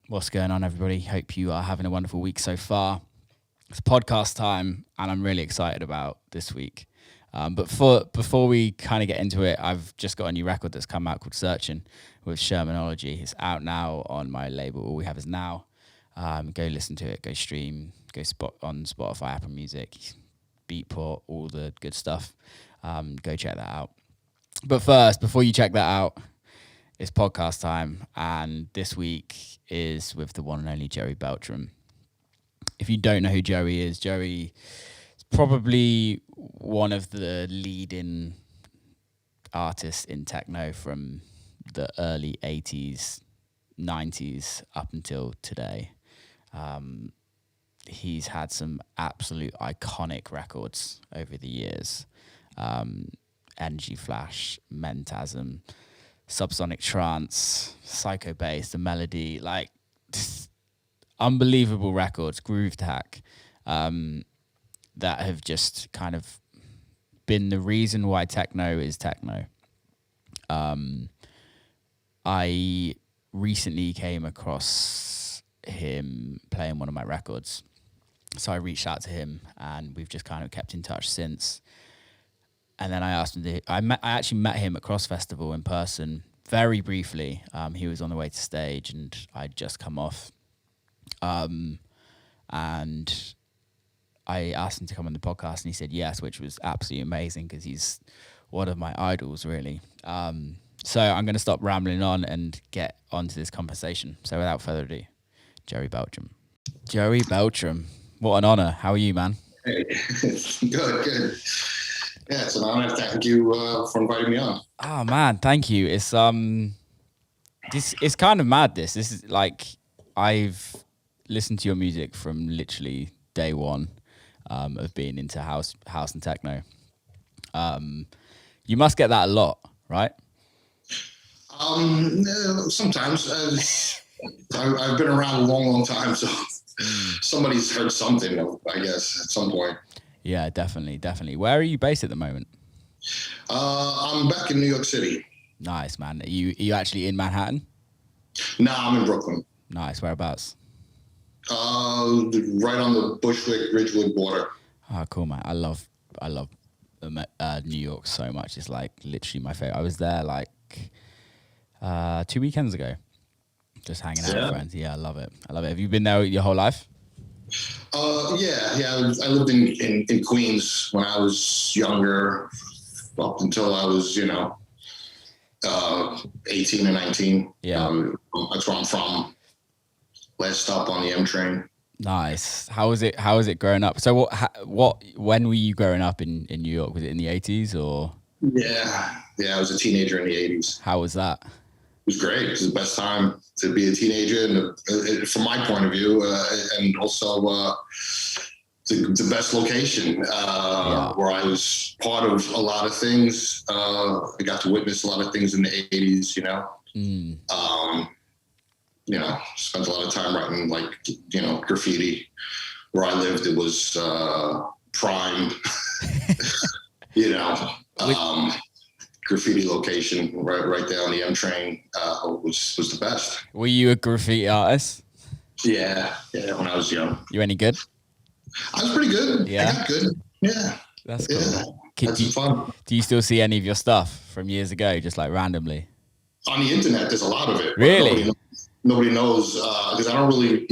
What's going on, everybody? Hope you are having a wonderful week so far. It's podcast time, and I'm really excited about this week. Before we kind of get into it, I've just got a new record that's come out called Searching with Shermanology. It's out now on my label. All We Have Is Now. Go listen to it. Go stream. Go spot on Spotify, Apple Music, Beatport, all the good stuff. Go check that out. But first, before you check that out, it's podcast time, and this week is with the one and only Joey Beltram. If you don't know who Joey is probably one of the leading artists in techno from the early 80s, 90s up until today. He's had some absolute iconic records over the years. Energy Flash, Mentasim, Subsonic Trance, Psycho Bass, The Melody, like unbelievable records, Groove Tack, that have just kind of been the reason why techno is techno. I recently came across him playing one of my records. So I reached out to him, and we've just kind of kept in touch since. And then I asked him I actually met him at Cross Festival in person very briefly. He was on the way to stage, and I'd just come off. And I asked him to come on the podcast, and he said yes, which was absolutely amazing because he's one of my idols, really. So I'm going to stop rambling on and get onto this conversation. So without further ado, Joey Beltram. Joey Beltram, what an honor. How are you, man? Hey, good. Yeah, it's an honor. Thank you for inviting me on. Oh man, thank you. It's kind of mad. This is like, I've listened to your music from literally day one of being into house and techno. You must get that a lot, right? Sometimes I've been around a long time, so somebody's heard something, I guess, at some point. Yeah, definitely. Where are you based at the moment? I'm back in New York City. Nice, man. Are you actually in Manhattan? No, I'm in Brooklyn. Nice. Whereabouts? Right on the Bushwick-Ridgewood border. Oh, cool, man. I love New York so much. It's like literally my favorite. I was there like 2 weekends ago, just hanging out with friends. Yeah, I love it. Have you been there your whole life? Yeah. I lived in Queens when I was younger, up until I was, 18 and 19. Yeah. That's where I'm from. Last stop on the M train. Nice. How was it growing up? So when were you growing up in New York? Was it in the 80s or? Yeah. I was a teenager in the 80s. How was that? It was great. It was the best time to be a teenager, and from my point of view, and also the best location where I was part of a lot of things. I got to witness a lot of things in the 80s, spent a lot of time writing, graffiti. Where I lived, it was prime, graffiti location right there on the M train was the best. Were you a graffiti artist? Yeah, when I was young. You any good? I was pretty good. Yeah? I got good. Yeah. That's cool. Yeah. That's fun. Do you still see any of your stuff from years ago, just like randomly? On the internet, there's a lot of it. Really? Nobody knows, because I don't really,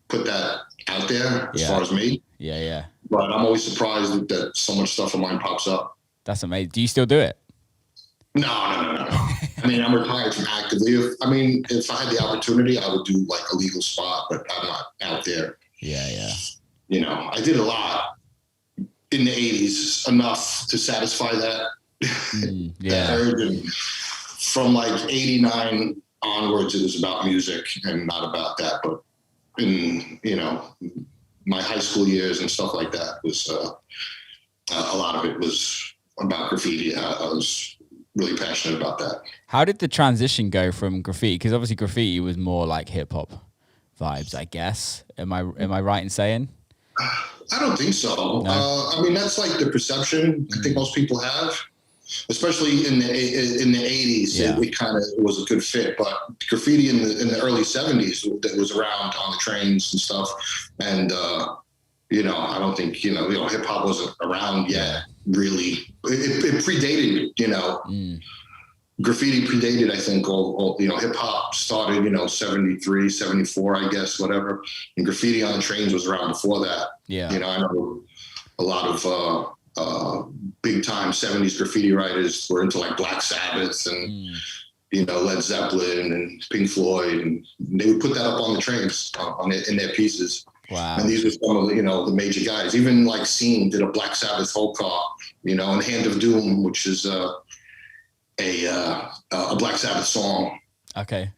put that out there as far as me. Yeah. But I'm always surprised that so much stuff of mine pops up. That's amazing. Do you still do it? No. I mean, I'm retired from actively. If I had the opportunity, I would do like a legal spot, but I'm not out there. Yeah. I did a lot in the 80s, enough to satisfy that, that urge. And from like 89 onwards, it was about music and not about that. But in, my high school years and stuff like that was a lot of it was about graffiti. I was really passionate about that. How did the transition go from graffiti? Because obviously graffiti was more like hip hop vibes, I guess. Am I right in saying? I don't think so. No? That's like the perception I think most people have. especially in the 80s, it kind of was a good fit. But graffiti in the early 70s that was around on the trains and stuff, and I don't think hip hop wasn't around yet. Really, it predated. Graffiti predated, I think, all hip hop started, 73, 74, I guess, whatever. And graffiti on the trains was around before that. Yeah. I know a lot of big time 70s graffiti writers were into like Black Sabbath and, Led Zeppelin and Pink Floyd. And they would put that up on the trains in their pieces. Wow. And these were some of the major guys. Even like Scene did a Black Sabbath whole car, and Hand of Doom, which is a Black Sabbath song. Okay.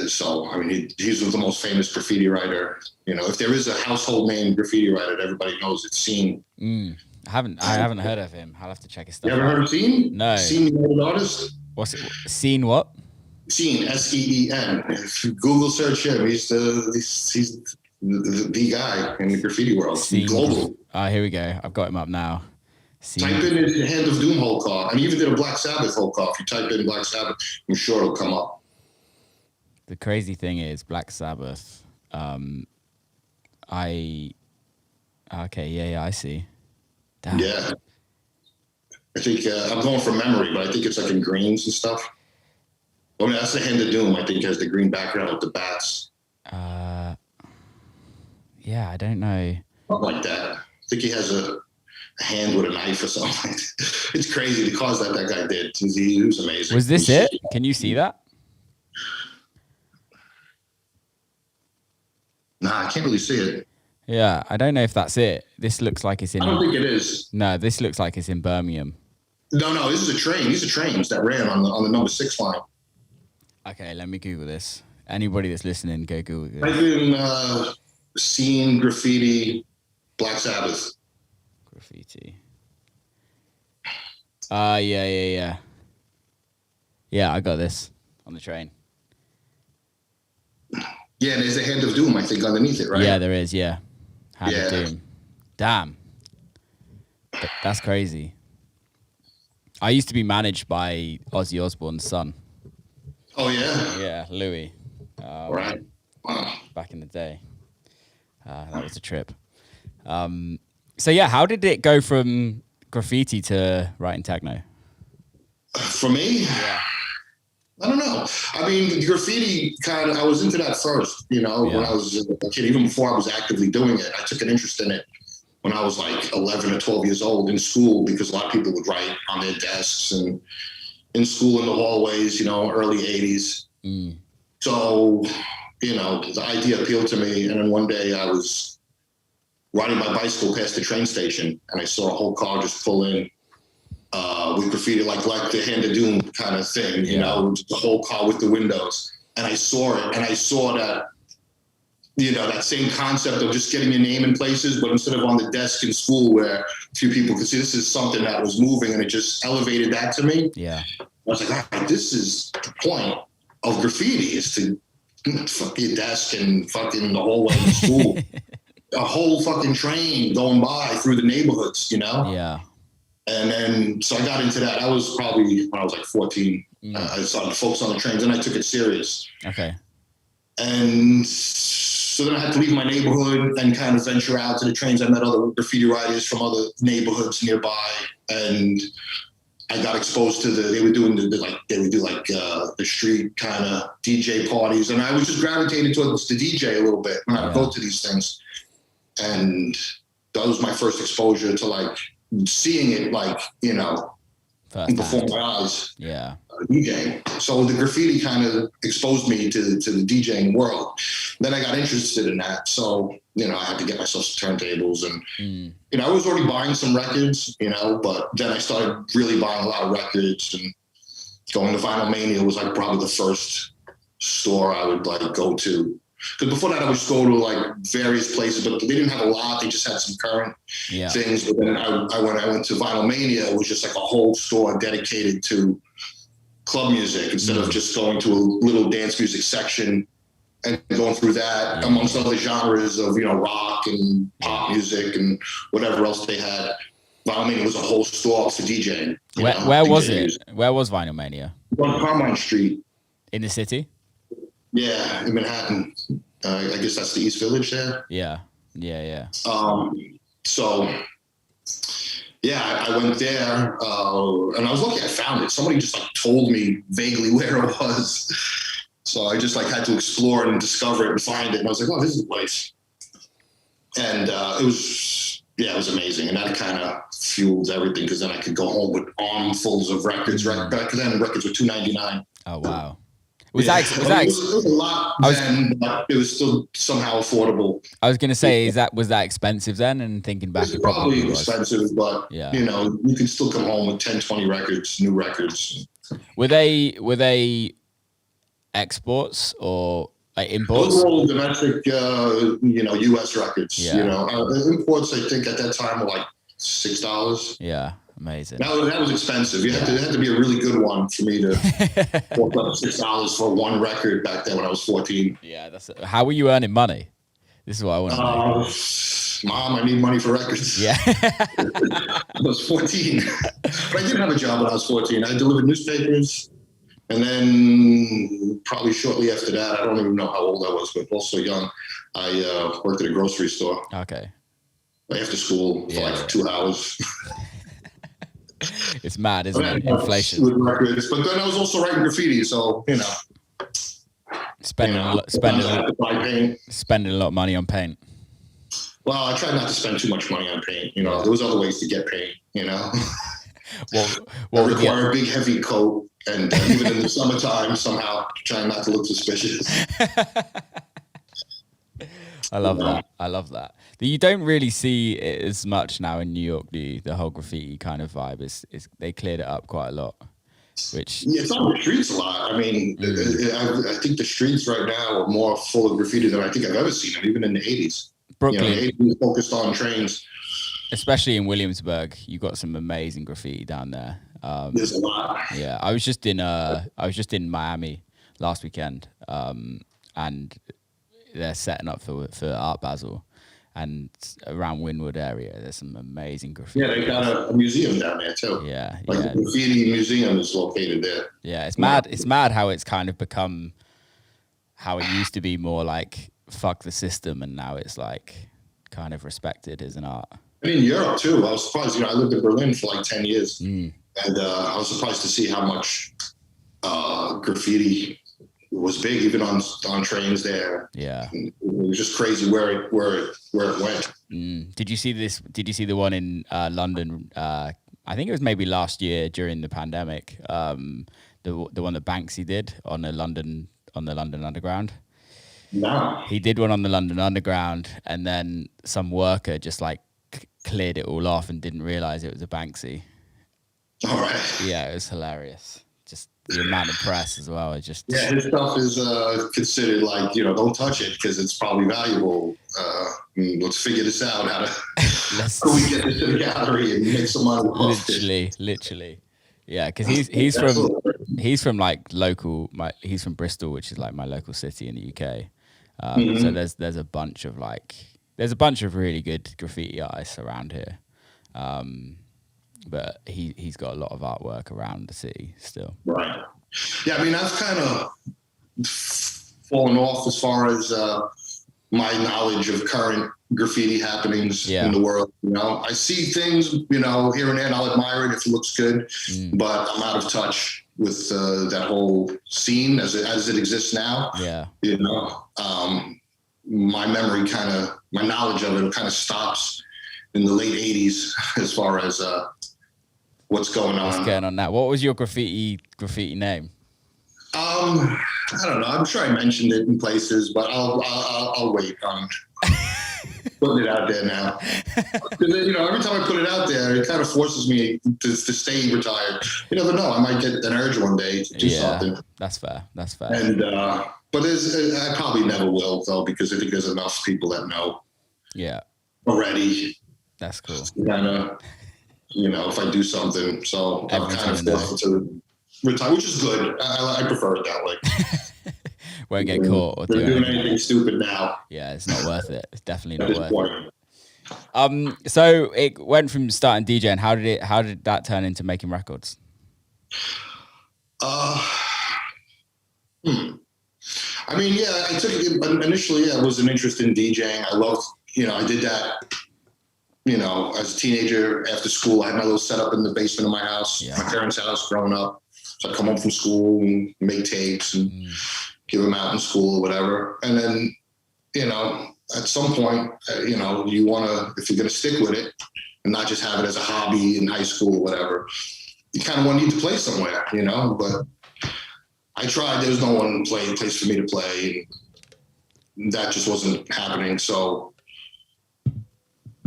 So I mean, he's the most famous graffiti writer. If there is a household name graffiti writer that everybody knows, it's Scene. I haven't heard of him. I'll have to check his stuff. You ever heard of Scene? No. Scene, an artist. What's it? Scene what? Scene, SEEN. If you Google search him, he's the guy in the graffiti world. Scene. Global. Here we go. I've got him up now. Type in his Hand of Doom whole car, and he even did a Black Sabbath whole car. If you type in Black Sabbath, I'm sure it'll come up. The crazy thing is Black Sabbath. I see. Damn. Yeah. I think I'm going from memory, but I think it's like in greens and stuff. I mean, that's the Hand of Doom. I think has the green background with the bats. Yeah, I don't know. Something like that. I think he has a hand with a knife or something. It's crazy the cause that guy did. He was amazing. Was this it? Can you see that? Nah, I can't really see it. Yeah, I don't know if that's it. This looks like it's in... I don't think it is. No, this looks like it's in Birmingham. No, this is a train. These are trains that ran on the number 6 line. Okay, let me Google this. Anybody that's listening, go Google this. I've been seeing graffiti, Black Sabbath. Graffiti. Yeah. Yeah, I got this on the train. Yeah, there's a Hand of Doom, I think, underneath it, right? Yeah, there is, yeah. Hand of Doom. Damn. That's crazy. I used to be managed by Ozzy Osbourne's son. Oh, yeah? Yeah, Louis. Right. Wow. Back in the day. That was a trip. So, yeah, how did it go from graffiti to writing techno? For me? Yeah. I don't know. I mean, graffiti I was into that first, when I was a kid, even before I was actively doing it. I took an interest in it when I was like 11 or 12 years old in school, because a lot of people would write on their desks and in school in the hallways, early 80s. So, the idea appealed to me. And then one day I was riding my bicycle past the train station and I saw a whole car just pull in with graffiti, like the Hand of Doom kind of thing, the whole car with the windows. And I saw it, and I saw that, that same concept of just getting your name in places, but instead of on the desk in school where a few people could see, this is something that was moving, and it just elevated that to me. Yeah. I was like, all right, this is the point of graffiti, is to fuck your desk and fucking the hallway in school. A whole fucking train going by through the neighborhoods, Yeah. And then, so I got into that. I was probably when I was like 14. I started to focus on the trains, and I took it serious. Okay. And so then I had to leave my neighborhood and kind of venture out to the trains. I met other graffiti writers from other neighborhoods nearby, and I got exposed to they would do the street kind of DJ parties, and I was just gravitated towards the DJ a little bit when I would go to these things, and that was my first exposure to like seeing it, like before my eyes. Yeah. DJing. So the graffiti kind of exposed me to the DJing world. Then I got interested in that, so I had to get myself some turntables, and I was already buying some records, but then I started really buying a lot of records, and going to Vinyl Mania was like probably the first store I would like go to. Because before that, I would just go to like various places, but they didn't have a lot. They just had some current things. But then when I went to Vinyl Mania, it was just like a whole store dedicated to club music, instead of just going to a little dance music section and going through that amongst other genres of rock and pop music and whatever else they had. Vinyl Mania was a whole store for DJing. Where was it? Where was Vinyl Mania? On Carmine Street. In the city? Yeah, in Manhattan. I guess that's the East Village there. Yeah. So, yeah, I went there, and I was lucky I found it. Somebody just like told me vaguely where it was. So I just like had to explore and discover it and find it. And I was like, oh, this is the place. And it was amazing. And that kind of fueled everything, because then I could go home with armfuls of records. Back then, records were $2.99. Oh, wow. It was a lot then, but it was still somehow affordable. I was going to say, was that expensive then? And thinking back, it probably expensive, but you can still come home with 10, 20 records, new records. Were they exports or like imports? Those were all domestic, U.S. records. Yeah. Imports, I think at that time were like $6. Yeah. Amazing. That was expensive. It had to be a really good one for me to fork up $6 for one record back then when I was 14. Yeah, how were you earning money? This is what I want to know. Mom, I need money for records. Yeah. I was 14. But I did have a job when I was 14. I delivered newspapers. And then probably shortly after that, I don't even know how old I was, but also young, I worked at a grocery store. Okay. After school for like 2 hours. It's mad, isn't it? Inflation. Records, but then I was also writing graffiti, so spending a lot of money on paint. Well, I tried not to spend too much money on paint. There was other ways to get paint. Well, require a big heavy coat, and even in the summertime, somehow trying not to look suspicious. I love that. You don't really see it as much now in New York, do you? The whole graffiti kind of vibe is they cleared it up quite a lot. It's on the streets a lot. I mean, I think the streets right now are more full of graffiti than I think I've ever seen them, even in the 80s. Brooklyn, the 80s focused on trains. Especially in Williamsburg, you got some amazing graffiti down there. There's a lot. Yeah, I was just in Miami last weekend, and they're setting up for Art Basel, and around Wynwood area, there's some amazing graffiti. Yeah, they got a museum down there too. Yeah, the graffiti museum is located there. Yeah, it's mad. It's mad how it's kind of become how it used to be more like fuck the system, and now it's like kind of respected as an art. I mean, Europe too. I was surprised. I lived in Berlin for like 10 years, and I was surprised to see how much graffiti was big, even on trains there. Yeah, it was just crazy where it went. Did you see this? Did you see the one in London? I think it was maybe last year during the pandemic. The one that Banksy did on the London Underground. No, he did one on the London Underground, and then some worker just like cleared it all off and didn't realize it was a Banksy. All right. Yeah, it was hilarious. Just the amount of press as well. His stuff is considered like, don't touch it because it's probably valuable. Let's figure this out. How we get this to the gallery and make some money? Literally. Yeah, because he's from like local. He's from Bristol, which is like my local city in the UK. So there's a bunch of really good graffiti artists around here. But he's got a lot of artwork around the city still. Right. Yeah, I mean, I've kind of fallen off as far as my knowledge of current graffiti happenings in the world. I see things, here and there, and I'll admire it if it looks good, but I'm out of touch with that whole scene as it exists now. Yeah. My memory my knowledge of it kind of stops in the late 80s as far as what's going on. What's going on now? What was your graffiti name? I don't know. I'm sure I mentioned it in places, but I'll wait on putting it out there now. Because every time I put it out there, it kind of forces me to stay retired. You never know. I might get an urge one day to do something. That's fair. And but I probably never will though, because I think there's enough people that know. Yeah. Already. That's cool. If I do something, so I'm kind of forced to retire, which is good. I prefer it that way. Won't get caught or doing anything stupid now. Yeah, it's not worth it. It's definitely not worth it. So it went from starting DJing. How did that turn into making records? I mean, yeah, I took it initially. I was an interest in DJing. I loved, I did that, as a teenager after school. I had my little setup in the basement of my house, my parents' house growing up. So I'd come home from school and make tapes and give them out in school or whatever. And then, at some point, you want to, if you're going to stick with it and not just have it as a hobby in high school or whatever, you kind of need to play somewhere, but I tried. There was no one place for me to play. And that just wasn't happening. So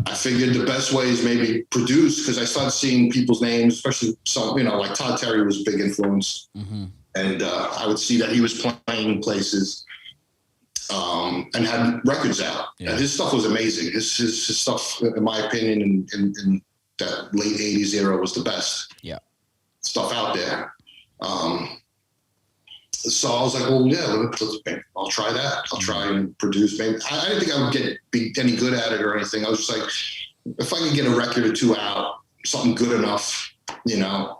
I figured the best way is maybe produce, because I started seeing people's names, especially some, like Todd Terry was a big influence. Mm-hmm. And I would see that he was playing places and had records out. Yeah. And his stuff was amazing. His stuff, in my opinion, in that late 80s era was the best stuff out there. So I was like, well, yeah, I'll try that. I'll try and produce. Maybe I didn't think I would be any good at it or anything. I was just like, if I can get a record or two out, something good enough, then at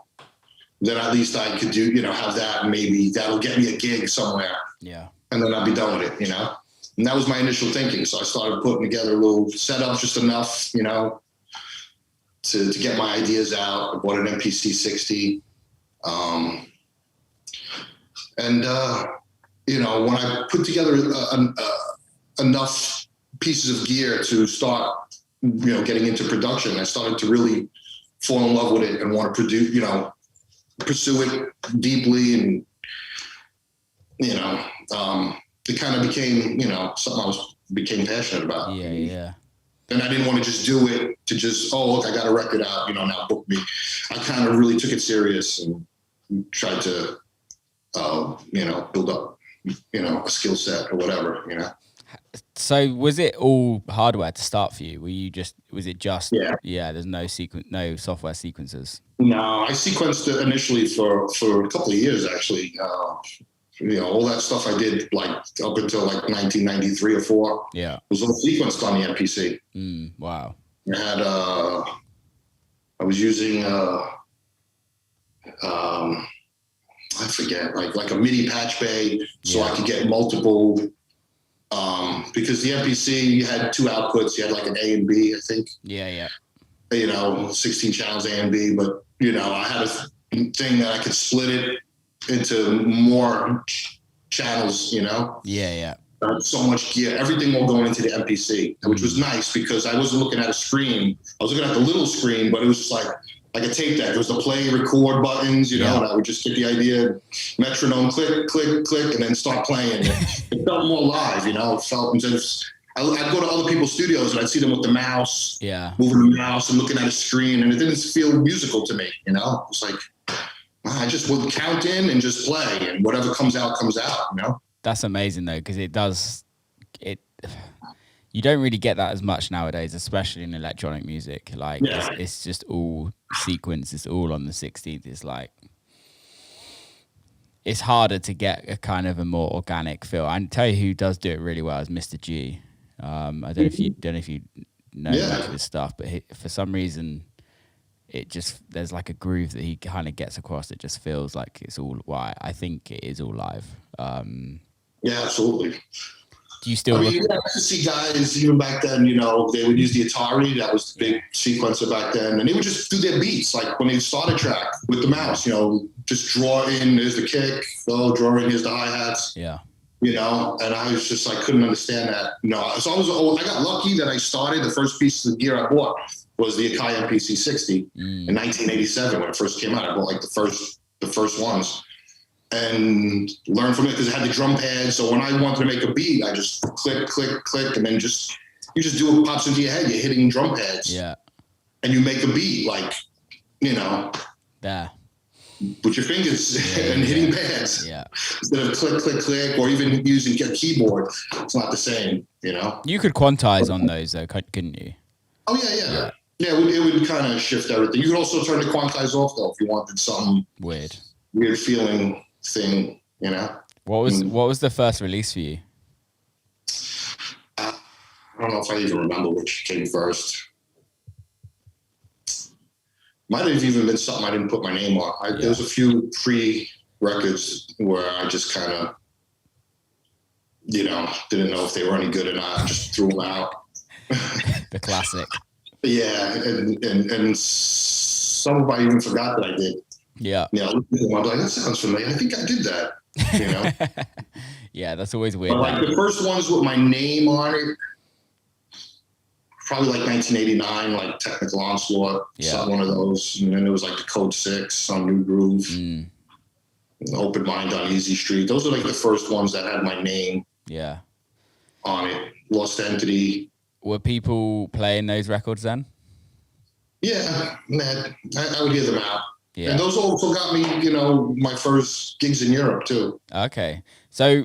least I could do, have that, and maybe that'll get me a gig somewhere. Yeah. And then I'll be done with it, And that was my initial thinking. So I started putting together a little setup, just enough, to get my ideas out. I bought an MPC 60. And when I put together enough pieces of gear to start, getting into production, I started to really fall in love with it and want to produce, pursue it deeply. And, it kind of became, something I became passionate about. Yeah, yeah. And I didn't want to just do it to just, look, I got a record out, now book me. I kind of really took it serious and tried to, build up, a skill set or whatever, So was it all hardware to start for you? Was it just, there's no software sequencers? No, I sequenced it initially for a couple of years, actually. All that stuff I did like up until like 1993 or 4. Yeah. Was all sequenced on the MPC. Wow. I was using, I forget, like a MIDI patch bay, so I could get multiple, because the MPC had 2 outputs. You had like an A and B, I think. Yeah. 16 channels A and B, but I had a thing that I could split it into more channels. Yeah. So much gear, everything all going into the MPC, which was nice because I wasn't looking at a screen. I was looking at the little screen, but it was just like a tape deck. There was the play, record buttons, and I would just get the idea, metronome, click, click, click, and then start playing. It felt more live, It felt, I'd go to other people's studios and I'd see them with the mouse, moving the mouse and looking at a screen, and it didn't feel musical to me, It was like, I just would count in and just play, and whatever comes out, comes out, That's amazing though, because you don't really get that as much nowadays, especially in electronic music. Like it's just all sequence. It's all on the 16th. It's like, it's harder to get a kind of a more organic feel. I tell you who does do it really well is Mr. G. I don't know if you know much of his stuff, but for some reason, there's like a groove that he kind of gets across. It just feels like it's all, I think it is all live. Yeah, absolutely. Do you still? I used to see guys even back then. They would use the Atari. That was the big sequencer back then, and they would just do their beats like when they start a track with the mouse. Just draw in. There's the kick. Draw in. Here's the hi hats. Yeah. And I was just like couldn't understand that. So I got lucky that I started. The first piece of gear I bought was the Akai MPC 60 in 1987 when it first came out. I bought like the first ones. And learn from it because it had the drum pad. So when I wanted to make a beat, I just click, click, click, and then you just do what pops into your head. You're hitting drum pads. Yeah. And you make a beat like, with your fingers and hitting pads. Yeah. Instead of click, click, click, or even using a keyboard. It's not the same, You could quantize on those though, couldn't you? Oh yeah. Yeah, it would kind of shift everything. You could also turn the quantize off though if you wanted some weird feeling thing, What was the first release for you? I don't know if I even remember which came first. Might have even been something I didn't put my name on. There was a few pre-records where I just kind of, didn't know if they were any good or not. Just threw them out. The classic. Yeah, and some of I even forgot that I did. Yeah. I'm like, that sounds familiar. I think I did that. Yeah, that's always weird. But like the first ones with my name on it, probably like 1989, like Technical Onslaught, one of those. And then it was like the Code 6 on New Groove, Open Mind on Easy Street. Those are like the first ones that had my name on it. Lost Entity. Were people playing those records then? Yeah, I would hear them out. Yeah. And those also got me, my first gigs in Europe too. Okay. So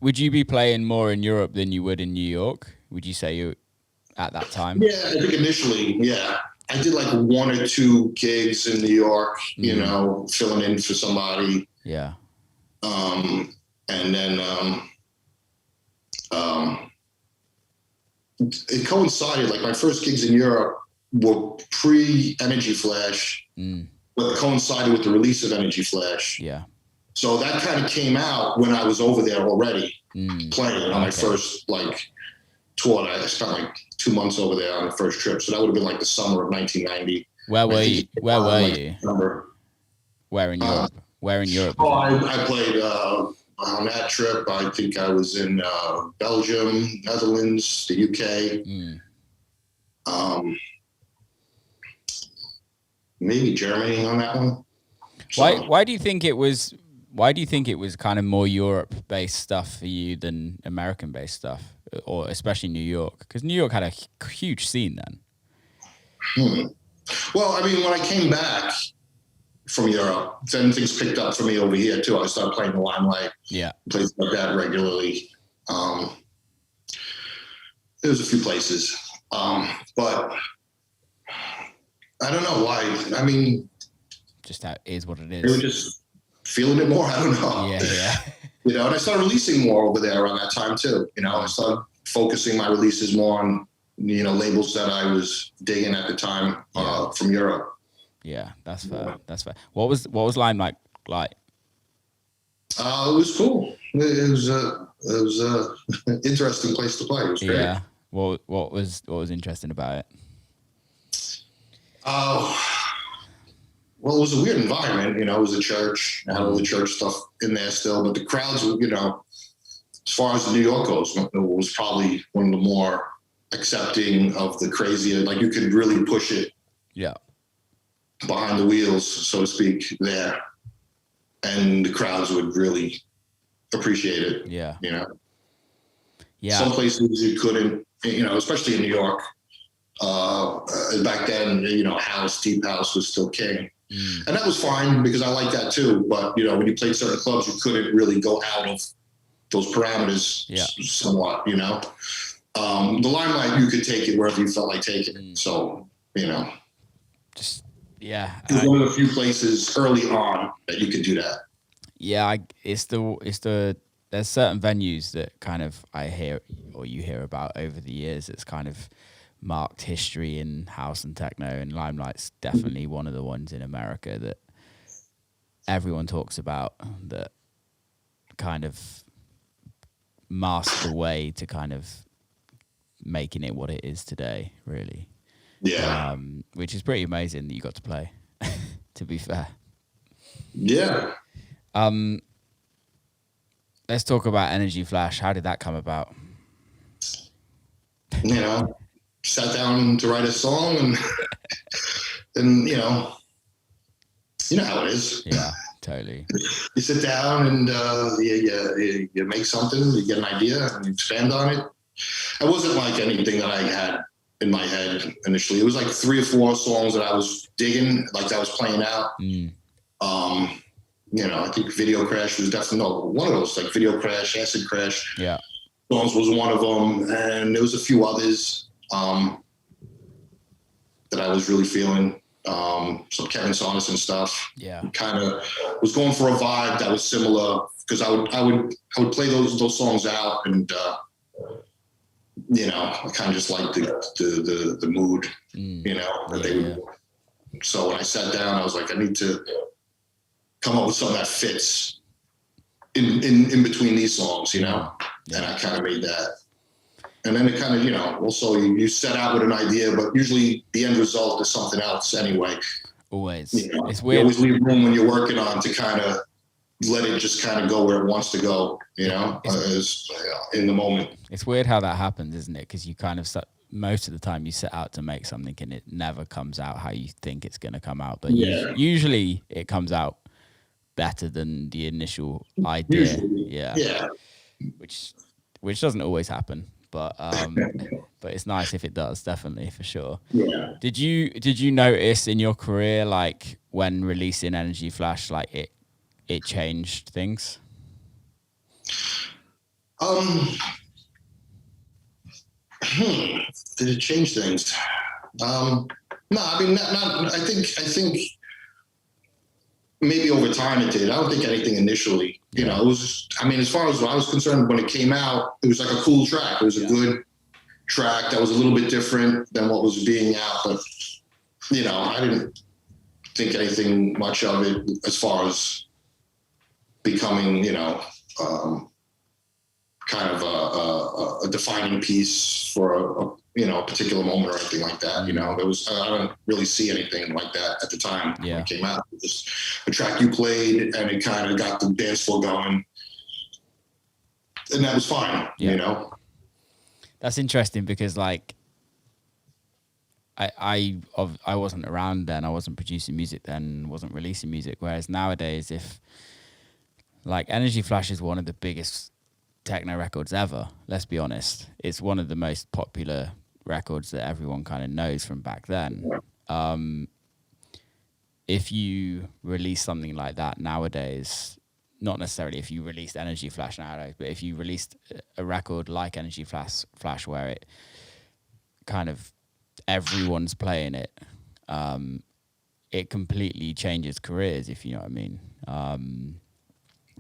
would you be playing more in Europe than you would in New York? Would you say you at that time? Yeah, I think initially, I did like 1 or 2 gigs in New York, filling in for somebody. Yeah. And then it coincided, like my first gigs in Europe were pre-Energy Flash, but it coincided with the release of Energy Flash. Yeah. So that kind of came out when I was over there already playing on my first tour. I spent like 2 months over there on the first trip. So that would have been like the summer of 1990. Where were you? Where in Europe? Where in Europe? Oh, I played on that trip. I think I was in Belgium, Netherlands, the UK. Maybe Germany on that one. So, why do you think it was kind of more Europe-based stuff for you than American-based stuff, or especially New York? Because New York had a huge scene then. Well, I mean, when I came back from Europe, then things picked up for me over here too. I started playing the Limelight, places like that regularly. There was a few places, but I don't know why. I mean, just how it is what it is. They were just feeling it more. I don't know. Yeah. And I started releasing more over there around that time too. I started focusing my releases more on, labels that I was digging at the time from Europe. Yeah, that's fair. That's fair. What was Limelight like? It was cool. It was an interesting place to play. It was great. Yeah. What was interesting about it? Well, it was a weird environment. It was a church. I had all the church stuff in there still, but the crowds, as far as New York goes, it was probably one of the more accepting of the crazier. Like you could really push it. Yeah. Behind the wheels, so to speak, there, and the crowds would really appreciate it. Yeah. Yeah. Some places you couldn't, especially in New York. Back then, house, deep house was still king. And that was fine because I like that too. But, when you played certain clubs, you couldn't really go out of those parameters somewhat, The Limelight, you could take it wherever you felt like taking it. So, just, it was one of the few places early on that you could do that. Yeah, it's the there's certain venues that kind of I hear or you hear about over the years. It's kind of marked history in house and techno, and Limelight's definitely one of the ones in America that everyone talks about, that kind of masked the way to kind of making it what it is today, really. Yeah. Which is pretty amazing that you got to play, to be fair. Yeah. Let's talk about Energy Flash. How did that come about? Sat down to write a song and you know how it is. Yeah, totally. You sit down and you make something, you get an idea and you expand on it. It wasn't like anything that I had in my head initially. It was like 3 or 4 songs that I was digging, like that I was playing out. I think Video Crash was definitely one of those, like Video Crash, Acid Crash. Yeah. Songs was one of them, and there was a few others that I was really feeling. Some Kevin Saunderson stuff. Yeah. Kind of was going for a vibe that was similar, because I would play those songs out, and I kind of just liked the mood, that they would So when I sat down, I was like, I need to come up with something that fits in between these songs, you know? Yeah. And I kind of made that. And then it kind of, you know, also you set out with an idea, but usually the end result is something else anyway. Always. You know, it's weird. You always leave room when you're working on to kind of let it just kind of go where it wants to go, you know, in the moment. It's weird how that happens, isn't it? Because you kind of most of the time you set out to make something and it never comes out how you think it's going to come out. But usually it comes out better than the initial idea. Usually. Yeah. Which doesn't always happen. But it's nice if it does, definitely, for sure. Yeah. Did you notice in your career, like when releasing Energy Flash, like it changed things? Did it change things? No, I mean, not. I think maybe over time it did. I don't think anything initially. You know, it was. I mean, as far as I was concerned, when it came out, it was like a cool track. It was a good track that was a little bit different than what was being out. But you know, I didn't think anything much of it as far as becoming, you know, kind of a defining piece for a particular moment or anything like that. You know, I don't really see anything like that at the time when it came out. It was just a track you played and it kind of got the dance floor going, and that was fine. You know, that's interesting because like I wasn't around then. I wasn't producing music then. Wasn't releasing music. Whereas nowadays, if like Energy Flash is one of the biggest techno records ever, let's be honest. It's one of the most popular records that everyone kind of knows from back then. If you release something like that nowadays, not necessarily if you released Energy Flash nowadays, but if you released a record like Energy Flash where it kind of everyone's playing it, it completely changes careers, if you know what I mean.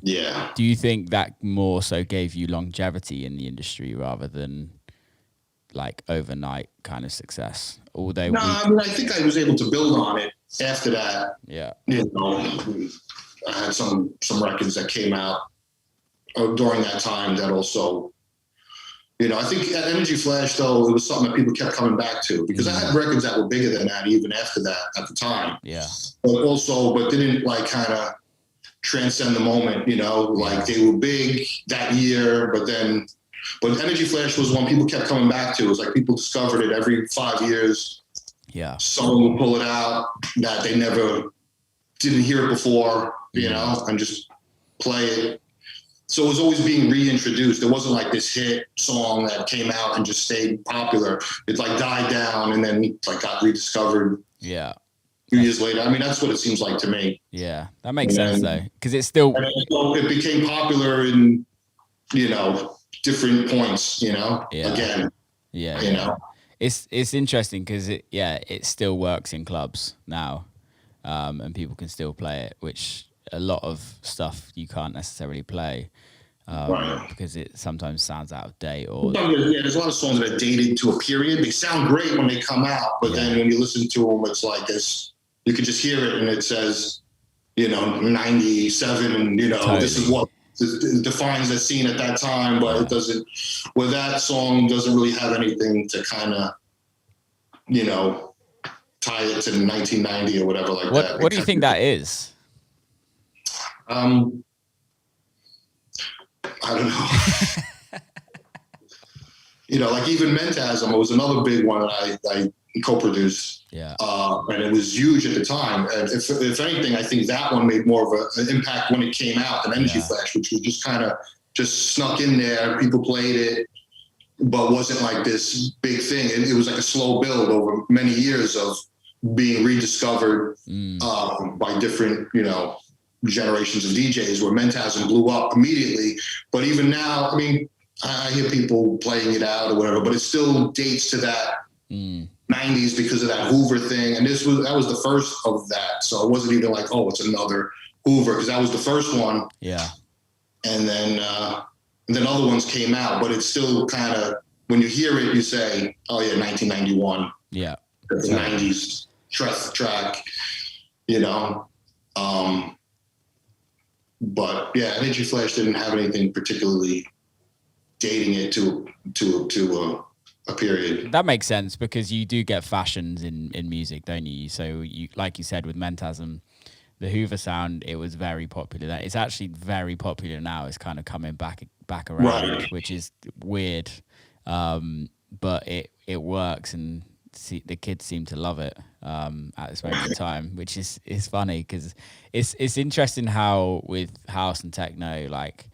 Yeah. Do you think that more so gave you longevity in the industry rather than like overnight kind of success? Although I mean, I think I was able to build on it after that. Yeah. You know, I had some records that came out during that time that also, you know, I think at Energy Flash though, it was something that people kept coming back to because I had records that were bigger than that even after that at the time. Yeah. But didn't like kind of transcend the moment, you know, like they were big that year, but Energy Flash was one people kept coming back to. It was like people discovered it every 5 years. Yeah. Someone would pull it out that they never didn't hear it before, you know, and just play it. So it was always being reintroduced. It wasn't like this hit song that came out and just stayed popular. It like died down and then like got rediscovered. Yeah. 2 years later. I mean, that's what it seems like to me. Yeah, that makes sense though, because it's still. It became popular in, you know, different points. You know, again. Yeah, you know, it's interesting because it still works in clubs now, and people can still play it, which a lot of stuff you can't necessarily play. Because it sometimes sounds out of date or there's a lot of songs that are dated to a period. They sound great when they come out, but then when you listen to them, it's like this. You can just hear it and it says, you know, 97 and, you know, totally. This is what defines the scene at that time, but it doesn't, well, that song doesn't really have anything to kind of, you know, tie it to 1990 or whatever like that. What do you think that is? I don't know. You know, like even Mentasim was another big one that I co-produced. Yeah. And it was huge at the time. And if anything, I think that one made more of an impact when it came out than Energy Flash, which was just kind of just snuck in there. People played it, but wasn't like this big thing. It was like a slow build over many years of being rediscovered by different, you know, generations of DJs, where Mentasim blew up immediately. But even now, I mean, I hear people playing it out or whatever, but it still dates to that 90s because of that Hoover thing. And that was the first of that. So it wasn't even like, oh, it's another Hoover, because that was the first one. Yeah. And then other ones came out, but it's still kind of, when you hear it, you say, oh yeah, 1991. Yeah. The 90s track, but yeah, Energy Flash didn't have anything particularly dating it to a period. That makes sense because you do get fashions in music, don't you? So you, like you said, with Mentasim, the Hoover sound, it was very popular. That it's actually very popular now. It's kind of coming back around, right, which is weird, but it works, and the kids seem to love it at this moment in time, which is funny because it's interesting how with house and techno, like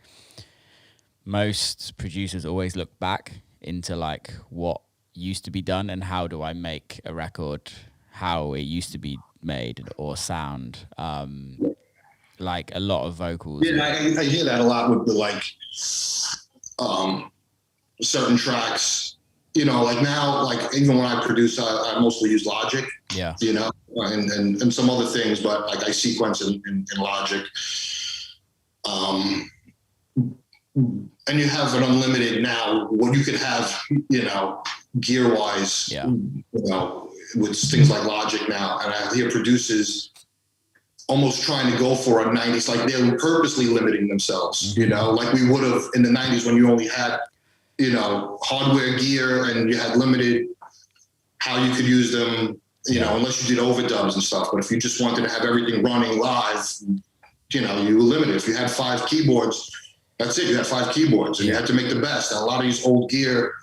most producers always look back into like what used to be done and how do I make a record how it used to be made or sound, like a lot of vocals. Yeah, I hear that a lot with the like certain tracks, like now, like even when I produce, I mostly use Logic, and some other things, but like I sequence in Logic. And you have an unlimited now, what you could have, gear wise, with things like Logic now. And I hear producers almost trying to go for a 90s, like they're purposely limiting themselves, like we would have in the 90s when you only had, hardware gear and you had limited how you could use them, unless you did overdubs and stuff. But if you just wanted to have everything running live, you were limited. If you had 5 keyboards, that's it. You had 5 keyboards and you had to make the best. And a lot of these old gear,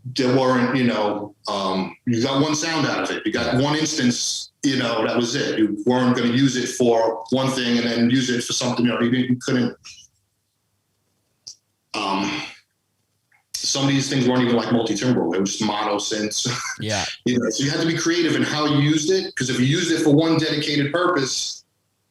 there weren't, you got one sound out of it. You got one instance, that was it. You weren't going to use it for one thing and then use it for something, you couldn't. Some of these things weren't even like multi-timbral. They were just mono synths. Yeah. So you had to be creative in how you used it. Because if you used it for one dedicated purpose,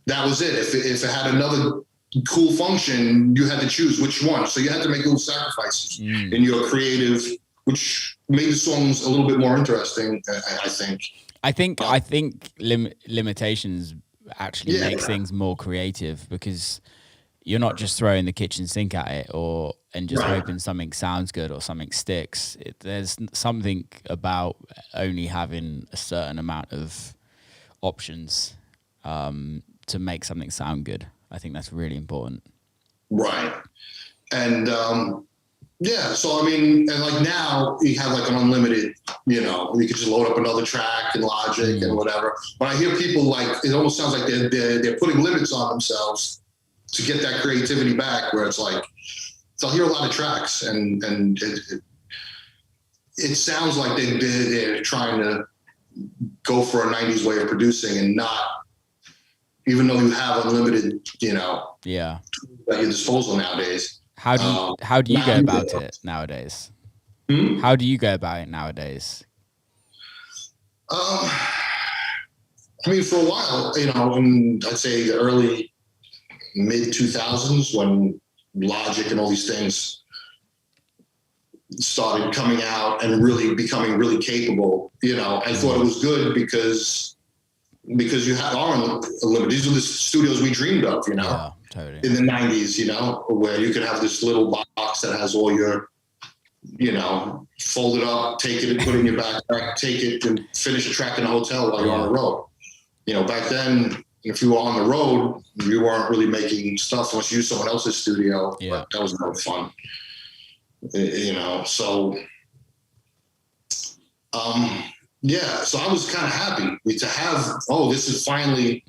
that was it. If it had another cool function, you had to choose which one. So you had to make little sacrifices in your creative, which made the songs a little bit more interesting, I think. I think limitations actually makes things more creative because you're not just throwing the kitchen sink at it and just hoping something sounds good or something sticks. There's something about only having a certain amount of options to make something sound good. I think that's really important. Right. And so I mean, and like now you have like an unlimited, you could just load up another track in Logic and whatever. But I hear people like, it almost sounds like they're putting limits on themselves to get that creativity back, where it's like, so I'll hear a lot of tracks and it sounds like they're trying to go for a 90s way of producing and not, even though you have unlimited, at your disposal nowadays. How do you go about it nowadays? How do you go about it nowadays? I mean, for a while, in I'd say the early mid 2000s, when Logic and all these things started coming out and really becoming really capable, I thought it was good because you are unlimited. These are the studios we dreamed of, Yeah, totally. In the 90s, where you could have this little box that has all your, fold it up, take it and put it in your backpack, take it and finish a track in a hotel while you're on the road. Back then, if you were on the road, you weren't really making stuff unless you used someone else's studio. Yeah. But that was no fun. So so I was kind of happy to have, this is finally,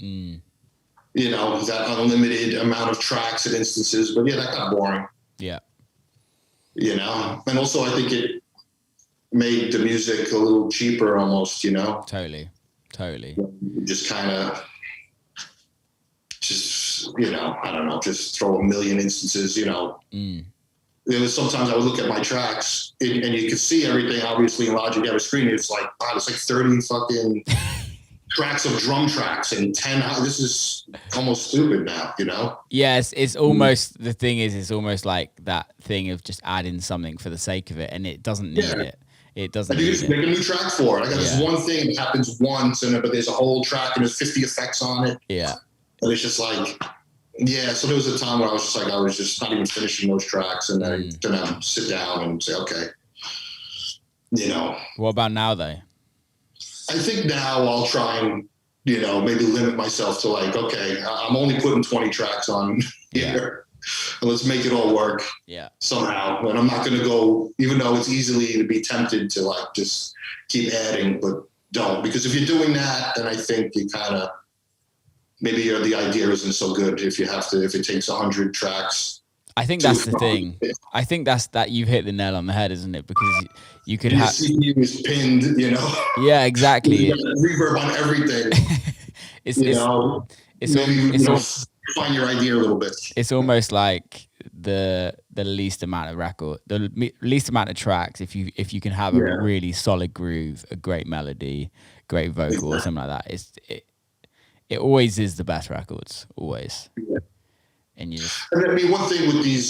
that unlimited amount of tracks and instances. But yeah, that got boring. Yeah. And also I think it made the music a little cheaper almost, Totally. Just kind of, I don't know, just throw a million instances, There was sometimes I would look at my tracks and you could see everything, obviously, in Logic. You have a screen. It's like, wow, it's like 30 fucking tracks of drum tracks and 10. This is almost stupid now, Yes, it's almost, the thing is, it's almost like that thing of just adding something for the sake of it, and it doesn't need it. It doesn't. You just make a new track for it. I got this one thing that happens once, but there's a whole track and there's 50 effects on it. Yeah. And it's just like, so there was a time where I was just not even finishing those tracks, and then I sit down and say, okay, What about now, though? I think now I'll try and, maybe limit myself to like, okay, I'm only putting 20 tracks on here. And let's make it all work somehow. And I'm not going to go, even though it's easily to be tempted to like just keep adding, but don't. Because if you're doing that, then I think you kind of, maybe the idea isn't so good if it takes 100 tracks. I think that's the thing. I think that you've hit the nail on the head, isn't it? Because you could have CPU is pinned, Yeah, exactly. Reverb on everything. Find your idea a little bit. It's almost like the least amount of least amount of tracks. If you can have a really solid groove, a great melody, great vocal, or something like that, it always is the best records, always. Yeah. And I mean, one thing with these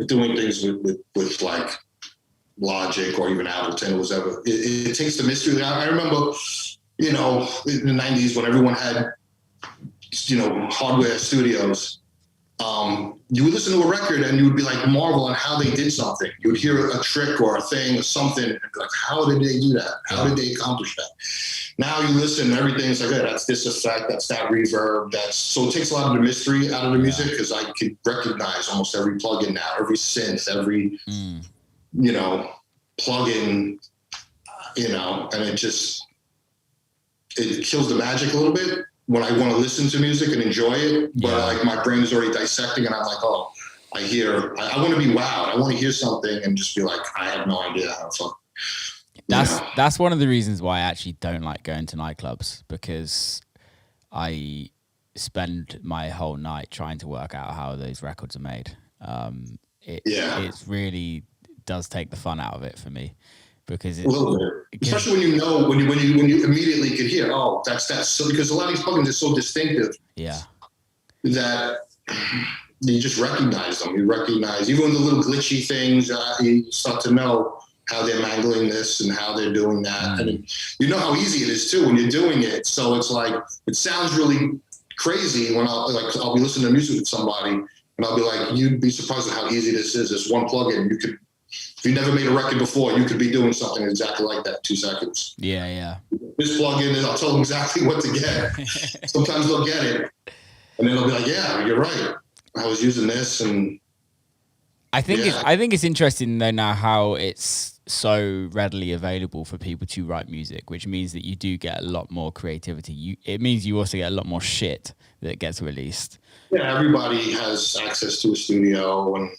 doing things with like Logic or even Ableton or whatever, it takes the mystery. I remember, in the 90s when everyone had, hardware studios, you would listen to a record and you would be like marvel on how they did something. You would hear a trick or a thing or something and be like, how did they do that? How did they accomplish that? Now you listen, everything's like, that's this effect, that's that reverb, so it takes a lot of the mystery out of the music because I can recognize almost every plugin now, every synth, every, plugin, and it kills the magic a little bit when I want to listen to music and enjoy it. But like my brain is already dissecting and I'm like, oh, I want to be wowed. I want to hear something and just be like, I have no idea how to fuck. That's one of the reasons why I actually don't like going to nightclubs, because I spend my whole night trying to work out how those records are made. It really does take the fun out of it for me, because a little bit, especially when you immediately could hear, oh, that's so, because a lot of these plugins are so distinctive. Yeah. That you just recognize them. You recognize even the little glitchy things. You start to know how they're mangling this and how they're doing that. And you know how easy it is too when you're doing it. So it's like, it sounds really crazy when I'll be listening to music with somebody and I'll be like, you'd be surprised at how easy this is. This one plugin, if you never made a record before, you could be doing something exactly like that in 2 seconds. Yeah. This plugin, I'll tell them exactly what to get. Sometimes they'll get it. And then they'll be like, yeah, you're right. I was using this. And I think it's interesting though now how it's so readily available for people to write music, which means that you do get a lot more creativity. It means you also get a lot more shit that gets released. Yeah, everybody has access to a studio, and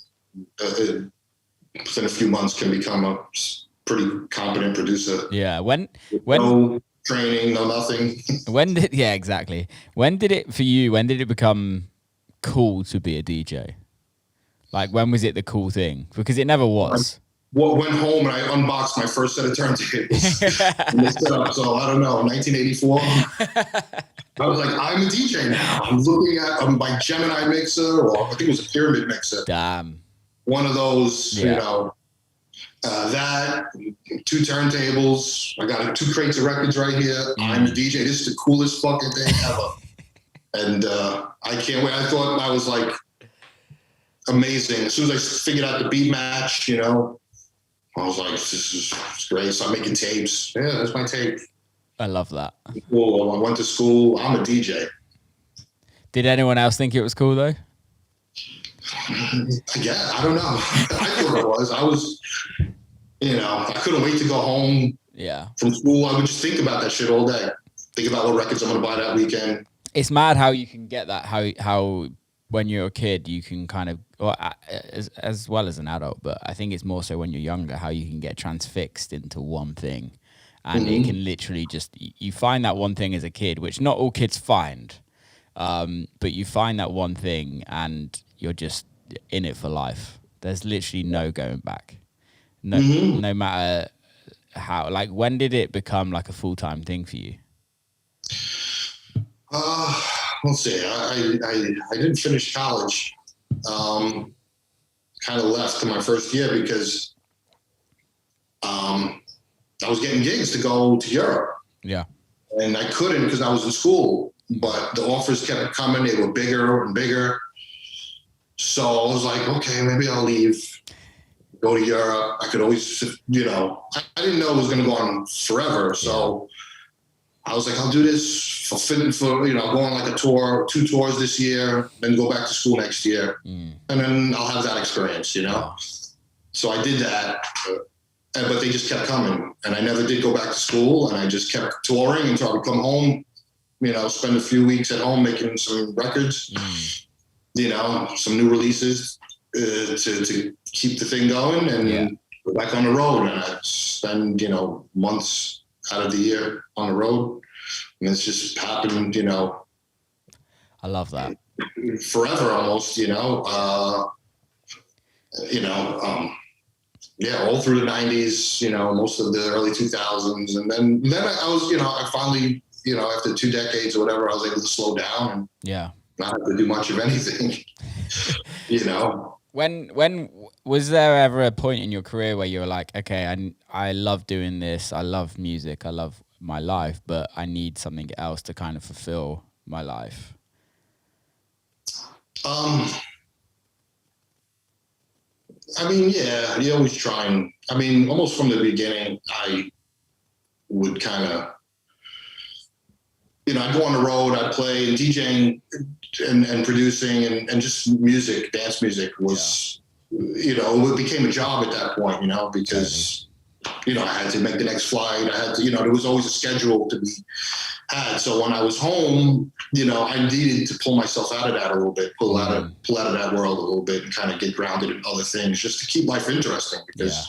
within a few months can become a pretty competent producer. Yeah, when no training, no nothing. When did it become cool to be a DJ? Like, when was it the cool thing? Because it never was. Went home and I unboxed my first set of turntables. So I don't know, 1984. I was like, I'm a DJ now. I'm looking at my Gemini mixer, or I think it was a Pyramid mixer. Damn. One of those, that, 2 turntables. I got 2 crates of records right here. I'm a DJ. This is the coolest fucking thing ever. And I can't wait. I thought I was like amazing. As soon as I figured out the beat match, I was like, this is great. So I'm making tapes. Yeah, that's my tape. I love that. Cool. I went to school. I'm a DJ. Did anyone else think it was cool though? Yeah, I don't know. I thought it was. I was, I couldn't wait to go home from school. I would just think about that shit all day. Think about what records I'm going to buy that weekend. It's mad how you can get that, how when you're a kid, you can kind of, as well as an adult, but I think it's more so when you're younger, how you can get transfixed into one thing. And it can literally you find that one thing as a kid, which not all kids find, but you find that one thing and you're just in it for life. There's literally no going back. No matter how, like, when did it become like a full-time thing for you? Let's see. I didn't finish college. Kind of left in my first year because I was getting gigs to go to Europe. Yeah. And I couldn't because I was in school, but the offers kept coming. They were bigger and bigger. So I was like, okay, maybe I'll leave, go to Europe. I could always, I didn't know it was going to go on forever. So I was like, I'll do this for go on like a tour, 2 tours this year, then go back to school next year. And then I'll have that experience, Yeah. So I did that, but they just kept coming. And I never did go back to school, and I just kept touring until I would come home, spend a few weeks at home making some records, some new releases to keep the thing going, and go back on the road. And I'd spend, months out of the year on the road. And it's just happened, I love that. Forever almost, all through the 90s, most of the early 2000s. And then I was, I finally, after 2 decades or whatever, I was able to slow down and not have to do much of anything, When was there ever a point in your career where you were like, okay, I love doing this, I love music, I love my life, but I need something else to kind of fulfill my life? I mean, yeah, you always try and, almost from the beginning, I would kind of, I'd go on the road, I'd play, and DJing and producing and just music, dance music was, it became a job at that point, because, I had to make the next flight. I had to, there was always a schedule to be had. So when I was home, I needed to pull myself out of that a little bit, pull out of that world a little bit and kind of get grounded in other things just to keep life interesting. Because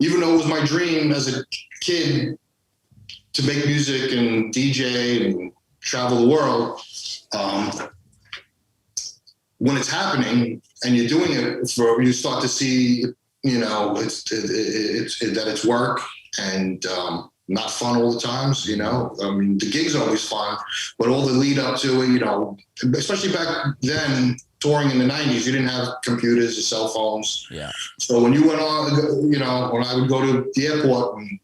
even though it was my dream as a kid to make music and DJ and travel the world, when it's happening and you're doing it you start to see, that it's work and not fun all the times, the gigs are always fun, but all the lead up to it, especially back then, touring in the 90s, you didn't have computers or cell phones. Yeah. So when you went on, when I would go to the airport and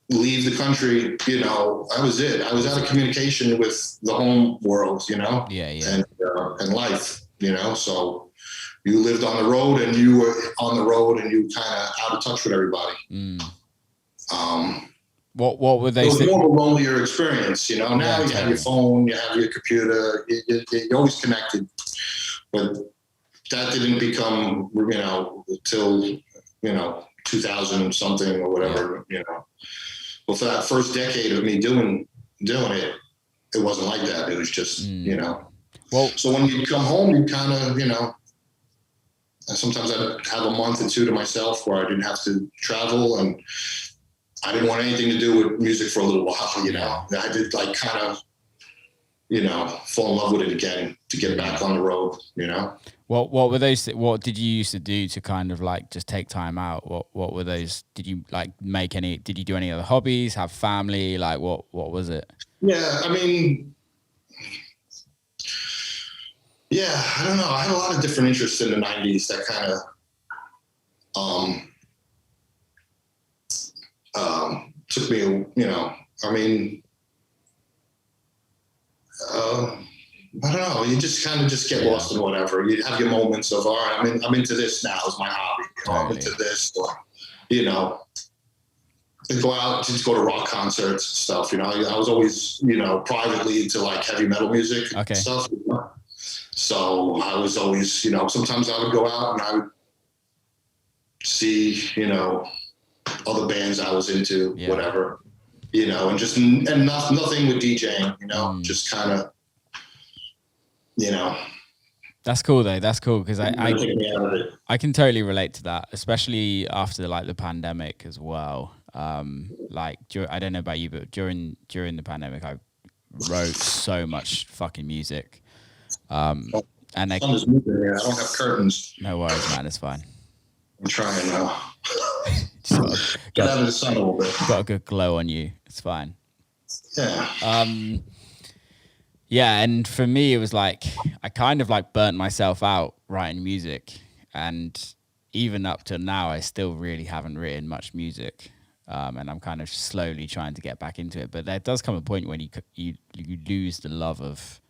leave the country, that was it. I was out of communication with the home world, and life, so you lived on the road and you were on the road and you kind of out of touch with everybody. What were they? It was more of a lonelier experience, Now you have your phone, you have your computer, you're always connected. But that didn't become, till 2000 something or whatever, But for that first decade of me doing it, it wasn't like that. It was just, Well, so when you come home, you kind of, sometimes I'd have a month or 2 to myself where I didn't have to travel, and I didn't want anything to do with music for a little while, I did like kind of, fall in love with it again to get back on the road, What were those? What did you used to do to kind of like just take time out? What were those? Did you like make any? Did you do any other hobbies? Have family? Like what was it? Yeah, I don't know. I had a lot of different interests in the 90s that kind of took me, I don't know. You just kind of get lost in whatever. You have your moments of, all right, I'm into this now as my hobby. I'm into this, or, go out, just go to rock concerts and stuff. I was always, privately into like heavy metal music and stuff. So I was always, sometimes I would go out and I would see, other bands I was into, whatever, and just, and nothing with DJing, just kind of, That's cool though. That's cool because I can totally relate to that, especially after like the pandemic as well. Like I don't know about you, but during the pandemic, I wrote so much fucking music. And I don't have curtains. No worries, man. It's fine. I'm trying now. Get out of the sun a little bit. Got a good glow on you. It's fine. Yeah. Yeah, and for me, it was like I kind of like burnt myself out writing music, and even up to now, I still really haven't written much music, and I'm kind of slowly trying to get back into it. But there does come a point when you lose the love of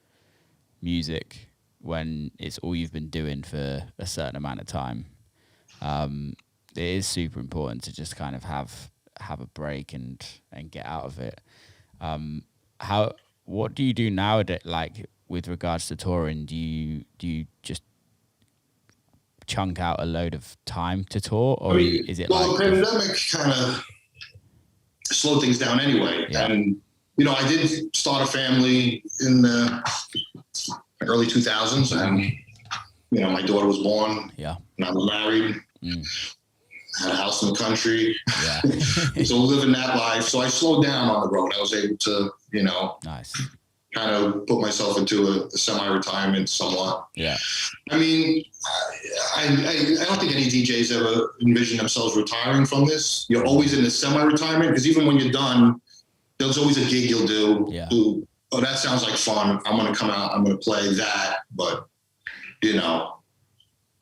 music when it's all you've been doing for a certain amount of time. It is super important to just kind of have a break and get out of it. What do you do nowadays? Like with regards to touring, do you just chunk out a load of time to tour, or is it the pandemic kind of slowed things down anyway. Yeah. And, I did start a family in the early 2000s, and, my daughter was born. Yeah. And I was married. Had a house in the country. Yeah. So living that life. So I slowed down on the road. I was able to, nice. Kind of put myself into a semi-retirement somewhat. Yeah. I mean, I don't think any DJs ever envision themselves retiring from this. You're always in a semi-retirement, because even when you're done, there's always a gig you'll do. Yeah. Oh, that sounds like fun. I'm going to come out. I'm going to play that. But,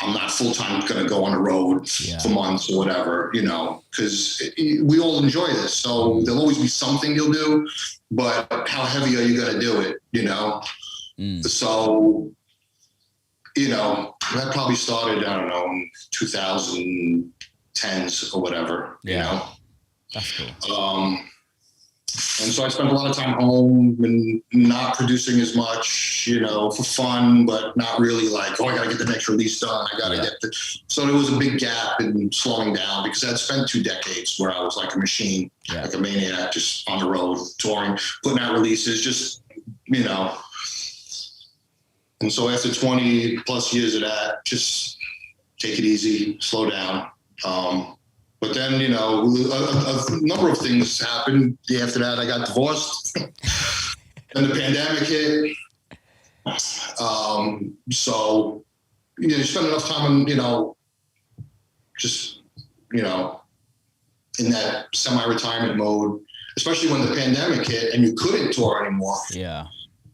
I'm not full-time going to go on the road for months or whatever, because we all enjoy this. So there'll always be something you'll do, but how heavy are you going to do it, So, that probably started, I don't know, in 2010s or whatever, That's cool. And so I spent a lot of time home and not producing as much, for fun, but not really like, I got to get the next release done. I got to get so there was a big gap in slowing down, because I'd spent 2 decades where I was like a machine, like a maniac, just on the road, touring, putting out releases, just, And so after 20 plus years of that, just take it easy, slow down. But then, a number of things happened. After that, I got divorced. And the pandemic hit. So, you spend enough time in, just, in that semi-retirement mode, especially when the pandemic hit and you couldn't tour anymore. Yeah.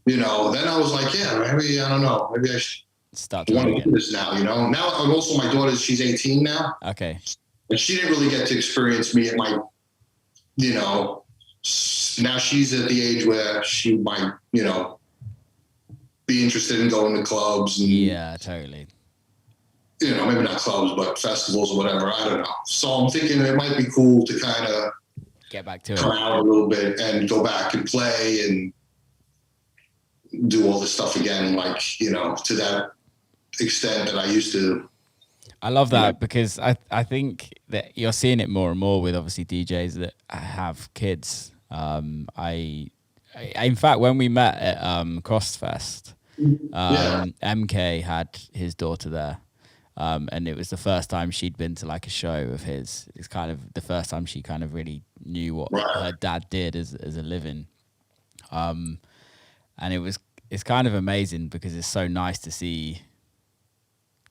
Then I was like, maybe, I don't know, maybe I should start want to do this now, Now, also my daughter, she's 18 now. Okay. And she didn't really get to experience me at my, now she's at the age where she might, be interested in going to clubs. And, yeah, totally. Maybe not clubs, but festivals or whatever. I don't know. So I'm thinking it might be cool to kind of get back to come out a little bit and go back and play and do all this stuff again, like, to that extent that I used to. I love that, because I think that you're seeing it more and more with obviously DJs that have kids. In fact, when we met at Crossfest, MK had his daughter there, and it was the first time she'd been to like a show of his. It's kind of the first time she kind of really knew what her dad did as a living, and it's kind of amazing, because it's so nice to see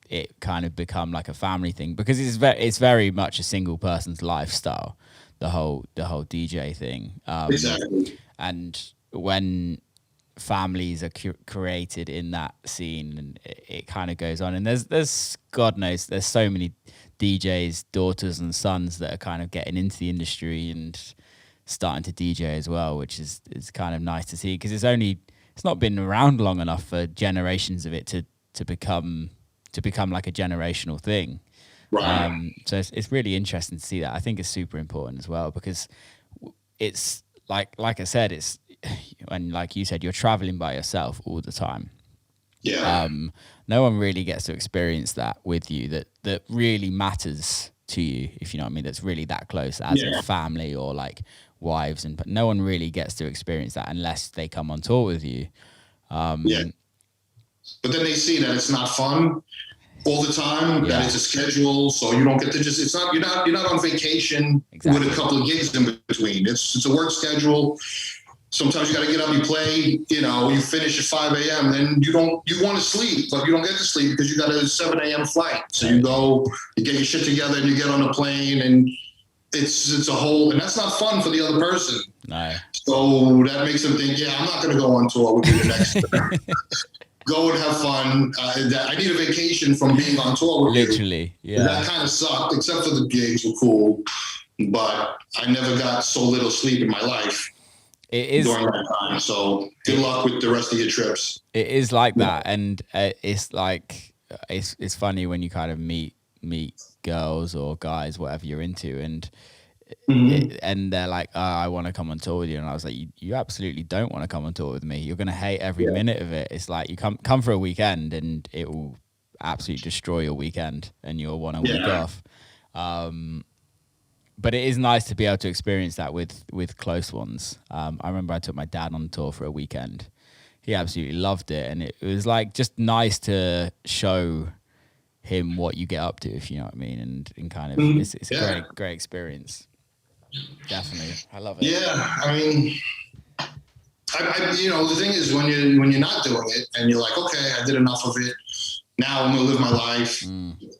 it kind of become like a family thing, because it's very much a single person's lifestyle, the whole DJ thing. Exactly. And when families are created in that scene, and it kind of goes on, and there's God knows there's so many DJs, daughters and sons, that are kind of getting into the industry and starting to DJ as well, which is kind of nice to see, because it's not been around long enough for generations of it to become like a generational thing. Right. So it's really interesting to see that. I think it's super important as well, because it's like I said, it's, and like you said, you're traveling by yourself all the time. Yeah. No one really gets to experience that with you, that really matters to you, if you know what I mean, that's really that close as a family, or like wives, but no one really gets to experience that unless they come on tour with you. But then they see that it's not fun all the time, that it's a schedule, so you don't get to you're not on vacation with a couple of gigs in between. It's a work schedule. Sometimes you got to get up, you play, you finish at 5 a.m. Then you want to sleep, but you don't get to sleep because you got a 7 a.m. flight. So you go, you get your shit together, and you get on a plane, and it's a whole, and that's not fun for the other person. No. So that makes them think, I'm not going to go on tour with you the next go and have fun. I need a vacation from being on tour with Literally, you. Yeah. That kind of sucked, except for the gigs were cool. But I never got so little sleep in my life. It is during that time. So good luck with the rest of your trips. It is like that, and it's like it's funny when you kind of meet girls or guys, whatever you're into, and and they're like, I want to come on tour with you. And I was like, you absolutely don't want to come on tour with me. You're going to hate every minute of it. It's like you come for a weekend and it will absolutely destroy your weekend and you'll want a week off. But it is nice to be able to experience that with close ones. I remember I took my dad on tour for a weekend. He absolutely loved it. And it was like just nice to show him what you get up to, if you know what I mean. And kind of, it's a great experience. Definitely. I love it. Yeah. I mean, I the thing is when you're not doing it and you're like, okay, I did enough of it. Now I'm going to live my life,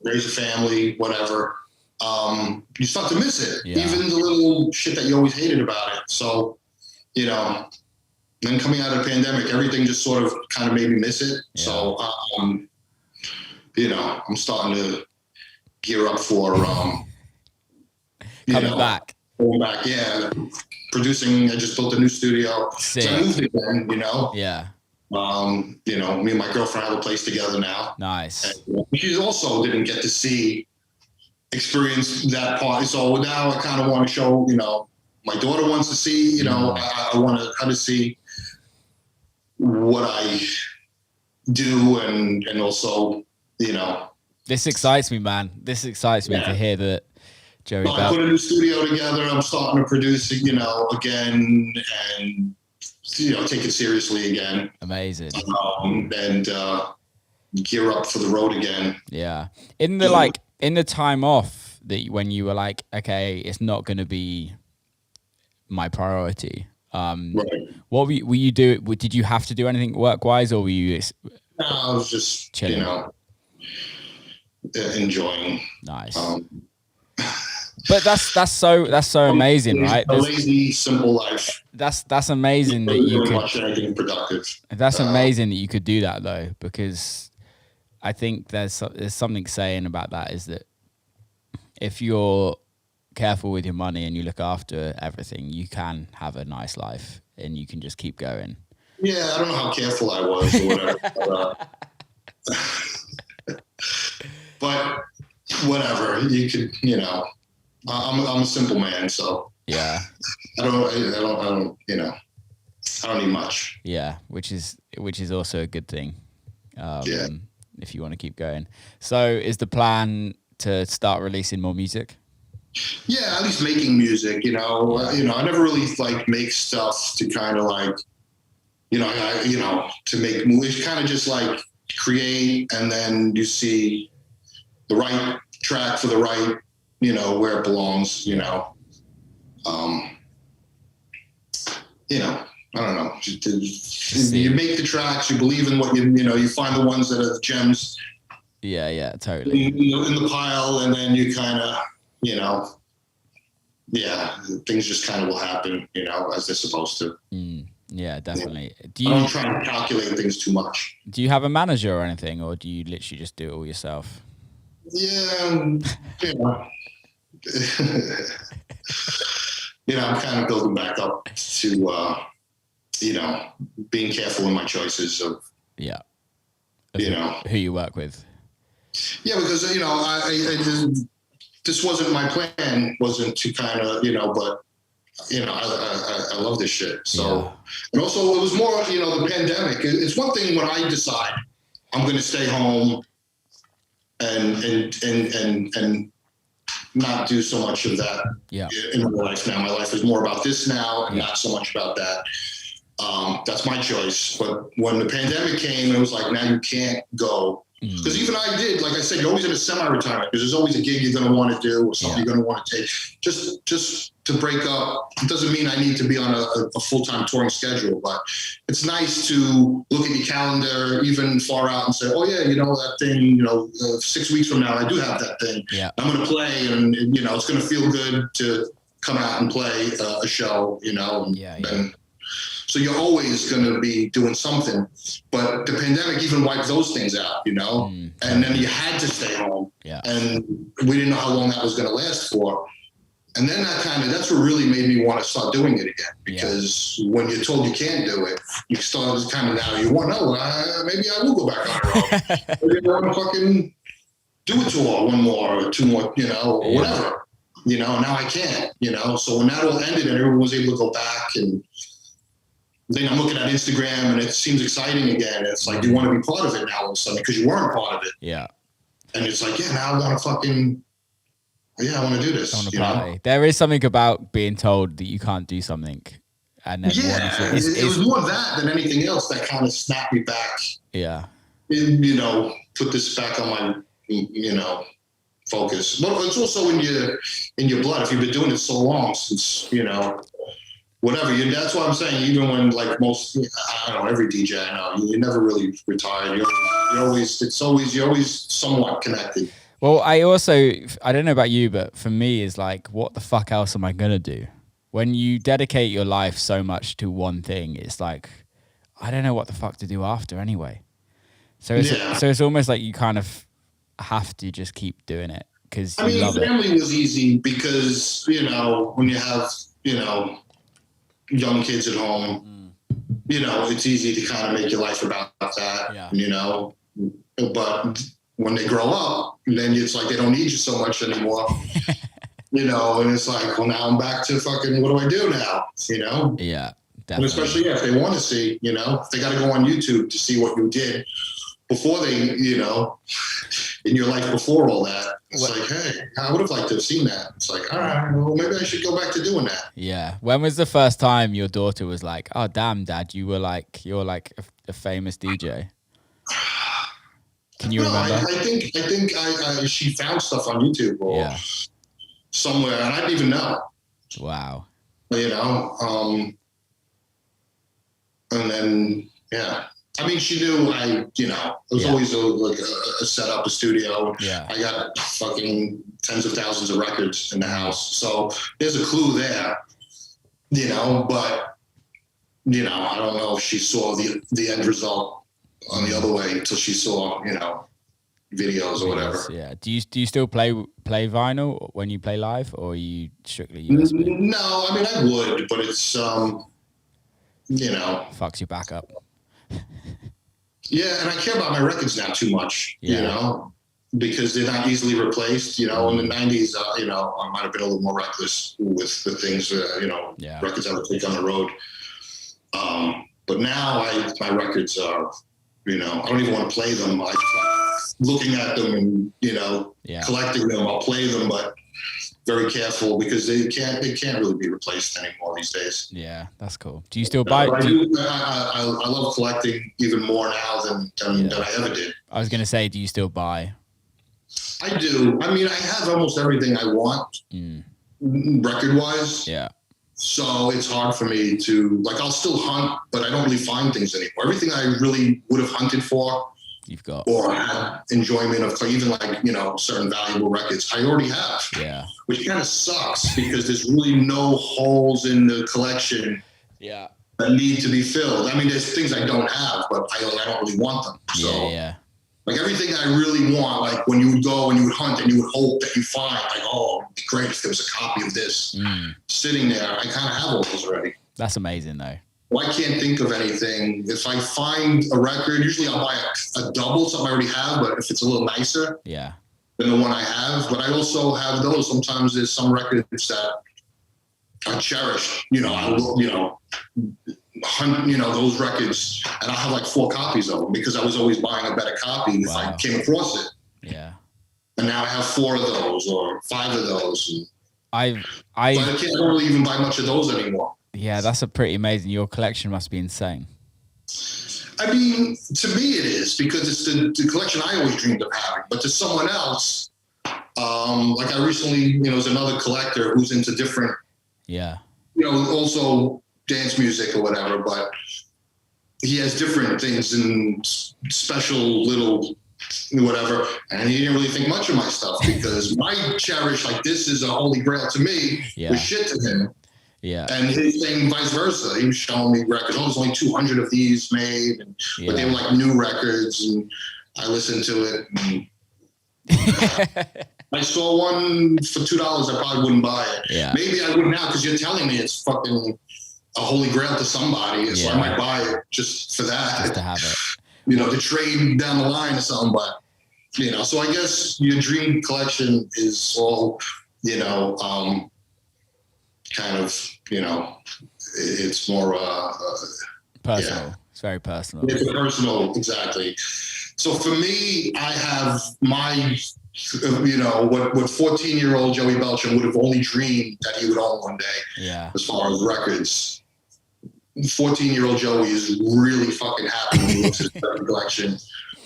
raise a family, whatever. You start to miss it, even the little shit that you always hated about it. So, then coming out of the pandemic, everything just sort of kind of made me miss it. Yeah. So, I'm starting to gear up for, coming back. Going back, yeah. Producing, I just built a new studio. Sick. So I moved again, Yeah. Me and my girlfriend have a place together now. Nice. And she also didn't get to experience that part. So now I kind of want to show, my daughter wants to see, I want her to see what I do and also, This excites me, man. This excites me to hear that Joey I put a new studio together. I'm starting to produce, again and, take it seriously again. Amazing. And gear up for the road again. Yeah. In the time off that when you were like, okay, it's not going to be my priority. Right. What were you do? Did you have to do anything work wise, or were you? No, I was just chilling. Enjoying. Nice. But that's so amazing, right? A lazy, simple life. That's amazing that you could. Much anything productive. That's amazing that you could do that though, because I think there's something saying about that is that if you're careful with your money and you look after everything, you can have a nice life and you can just keep going. Yeah, I don't know how careful I was or whatever. But whatever, you could, I'm a simple man, so yeah. I don't need much. Yeah, which is also a good thing. If you want to keep going. So is the plan to start releasing more music? Yeah, at least making music, I never really make stuff to kind of to make movies, kind of just create and then you see the right track for the right, where it belongs, I don't know. You make the tracks, you believe in what you find the ones that are the gems. Yeah, totally. In the pile, and then you kind of, things just kind of will happen, as they're supposed to. Yeah, definitely. I don't try to calculate things too much. Do you have a manager or anything, or do you literally just do it all yourself? Yeah, I'm kind of building back up to, being careful in my choices of who you work with. Yeah, because, this wasn't my plan, wasn't to kind of, but, I love this shit. So, and also it was more, the pandemic. It's one thing when I decide I'm going to stay home and not do so much of that in my life now. My life is more about this now and not so much about that. That's my choice. But when the pandemic came, it was like, now you can't go. Because even I did, like I said, you're always in a semi-retirement because there's always a gig you're going to want to do or something you're going to want to take. Just to break up, it doesn't mean I need to be on a full-time touring schedule, but it's nice to look at your calendar even far out and say, oh yeah, that thing, 6 weeks from now, I do have that thing. Yeah. I'm going to play and it's going to feel good to come out and play a show, and so you're always going to be doing something, but the pandemic even wiped those things out, and then you had to stay home and we didn't know how long that was going to last for. And then that's what really made me want to start doing it again, because when you're told you can't do it, you start kind of now you want, maybe I will go back on the road. Maybe I want to fucking do a tour, one more or two more, or whatever. now I can't, So when that all ended and everyone was able to go back, and then I'm looking at Instagram and it seems exciting again. It's like, you want to be part of it now all of a sudden because you weren't part of it. Yeah. And it's like, now I want to I want to do this. Party. There is something about being told that you can't do something. And then it was more that than anything else that kind of snapped me back. Yeah. And, put this back on my, focus. But it's also in your blood. If you've been doing it so long since, whatever. That's why I'm saying, even when like most, I don't know, every DJ I know, you never really retired. You're always somewhat connected. Well, I don't know about you, but for me is like, what the fuck else am I going to do? When you dedicate your life so much to one thing, it's like, I don't know what the fuck to do after anyway. So it's almost like you kind of have to just keep doing it because you love it. Family was easy because, when you have, young kids at home, it's easy to kind of make your life about that, but when they grow up, then it's like they don't need you so much anymore, and it's like, well, now I'm back to fucking, what do I do now, Yeah, definitely. And especially if they want to see, if they got to go on YouTube to see what you did before they, in your life before all that. It's like, hey, I would have liked to have seen that. It's like, all right, well, maybe I should go back to doing that. Yeah. When was the first time your daughter was like, oh, damn, Dad, you're like a famous DJ? Can you remember? I think she found stuff on YouTube or somewhere, and I didn't even know. Wow. And then, she knew it was always a setup, a studio. Yeah. I got fucking tens of thousands of records in the house. So there's a clue there, but, I don't know if she saw the end result on the other way until she saw, videos or whatever. Yeah. Do you still play vinyl when you play live, or are you strictly USB? No, I would, but it's, fucks your back up. Yeah, and I care about my records now too much, because they're not easily replaced. In the 90s, I might have been a little more reckless with the things, records I would take on the road. But now my records are, I don't even want to play them. Looking at them and, collecting them, I'll play them, but very careful because they can't really be replaced anymore these days. Yeah, that's cool. Do you still buy? I love collecting even more now than I ever did. I was gonna say, do you still buy? I do. I have almost everything I want, record wise. Yeah. So it's hard for me to I'll still hunt, but I don't really find things anymore. Everything I really would have hunted for. You've got or had enjoyment of, even certain valuable records I already have. Yeah. Which kind of sucks because there's really no holes in the collection. Yeah. That need to be filled. There's things I don't have, but I don't really want them. So, everything I really want, when you would go and you would hunt and you would hope that you find, oh, it'd be great if there was a copy of this sitting there. I kind of have all those already. That's amazing, though. Well, I can't think of anything. If I find a record, usually I'll buy a double, something I already have, but if it's a little nicer than the one I have. But I also have those. Sometimes there's some records that I cherish. I will, hunt, those records, and I'll have 4 copies of them because I was always buying a better copy if I came across it. Yeah. And now I have 4 of those or 5 of those. But I don't really even buy much of those anymore. Yeah, that's a pretty amazing. Your collection must be insane. To me it is because it's the collection I always dreamed of having. But to someone else, I recently, was another collector who's into different, also dance music or whatever, but he has different things and special little whatever, and he didn't really think much of my stuff because my cherish, this is a holy grail to me, was shit to him. Yeah. And his thing, vice versa. He was showing me records. There's only 200 of these made, but they were new records, and I listened to it. And I saw one for $2. I probably wouldn't buy it. Yeah. Maybe I would now because you're telling me it's fucking a holy grail to somebody, so I might buy it just for that. Just to have it. To trade down the line or something. But so I guess your dream collection is all you know, kind of, you know, it's more personal. Yeah. It's very personal. It's personal, exactly. So for me, I have my, you know, what 14-year-old Joey Beltram would have only dreamed that he would own one day. Yeah. As far as records, 14-year-old Joey is really fucking happy when he looks at his record collection.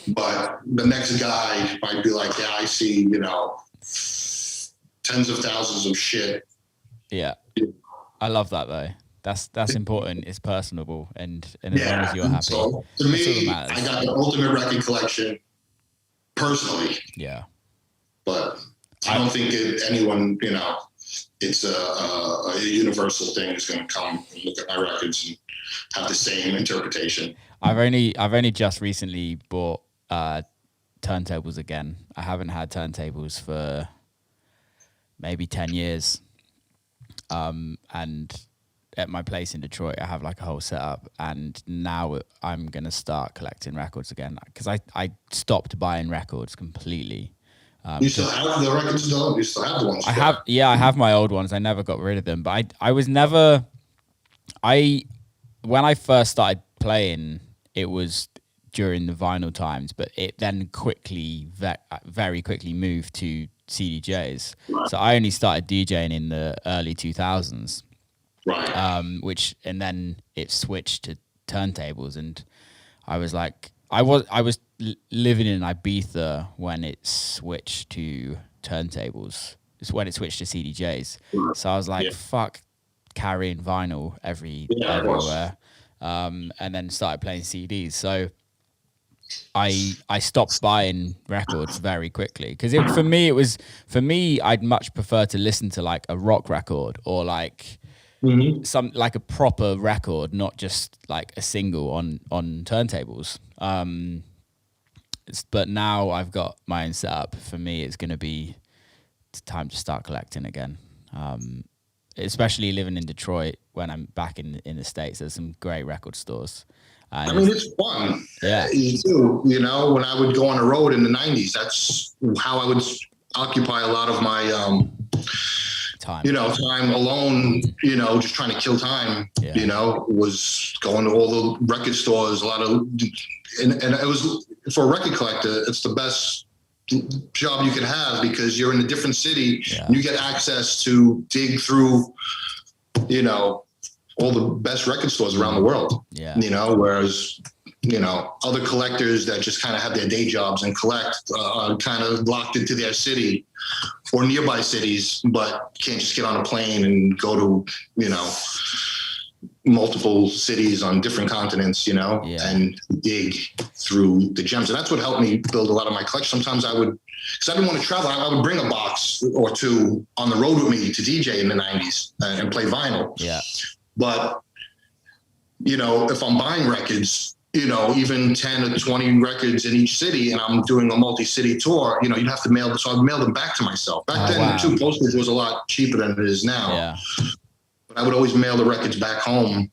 But the next guy might be like, yeah, I see, you know, tens of thousands of shit. Yeah. I love that though. That's important. It's personable, and as long as you're happy. So to me, I got the ultimate record collection personally. Yeah. But I don't think anyone, you know, it's a universal thing is going to come and look at my records and have the same interpretation. I've only just recently bought turntables again. I haven't had turntables for maybe 10 years. And at my place in Detroit, I have like a whole setup, and now I'm gonna start collecting records again because I stopped buying records completely. You still have the records though? You still have the ones? I have my old ones. I never got rid of them, but when I first started playing, it was during the vinyl times, but it then very quickly moved to CDJs. Right. So I only started DJing in the early 2000s. Right. And then it switched to turntables, and I was like, I was living in Ibiza when it switched to turntables. It's when it switched to CDJs. So I was like, fuck carrying vinyl everywhere. And then started playing CDs. So I stopped buying records very quickly because for me I'd much prefer to listen to like a rock record or like some like a proper record, not just like a single on turntables. But now I've got my own setup. For me, it's going to be time to start collecting again. Especially living in Detroit when I'm back in the States. There's some great record stores. I mean, it's fun. Yeah. You know, when I would go on the road in the 90s, that's how I would occupy a lot of my time alone, you know, just trying to kill time, you know, was going to all the record stores, and it was, for a record collector, it's the best job you can have because you're in a different city. Yeah. You get access to dig through, you know, all the best record stores around the world, you know, whereas, you know, other collectors that just kind of have their day jobs and collect are kind of locked into their city or nearby cities, but can't just get on a plane and go to, you know, multiple cities on different continents, you know, and dig through the gems. And that's what helped me build a lot of my collection. Sometimes because I didn't want to travel, I would bring a box or two on the road with me to DJ in the 90s and play vinyl. Yeah. But, you know, if I'm buying records, you know, even 10 or 20 records in each city and I'm doing a multi-city tour, you know, you'd have to mail them. So I'd mail them back to myself. Back then, too, postage was a lot cheaper than it is now. Yeah. But I would always mail the records back home,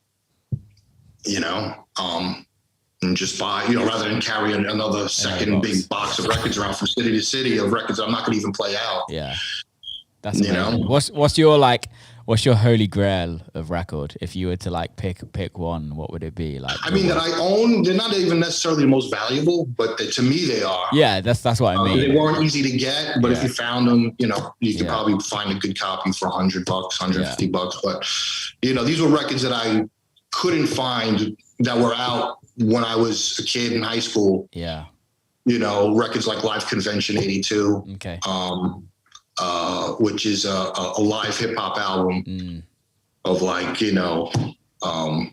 you know, and just buy, you know, rather than carry another second big box of records around from city to city of records I'm not going to even play out. Yeah. That's amazing. You know? What's your holy grail of record? If you were to like pick one, what would it be? Like, I mean, that I own, they're not even necessarily the most valuable, but to me they are. Yeah, that's what I mean. They weren't easy to get, but if you found them, you know, you could probably find a good copy for $100, $150. But you know, these were records that I couldn't find that were out when I was a kid in high school. Yeah. You know, records like Live Convention 82. Okay. Which is a live hip hop album of like, you know, I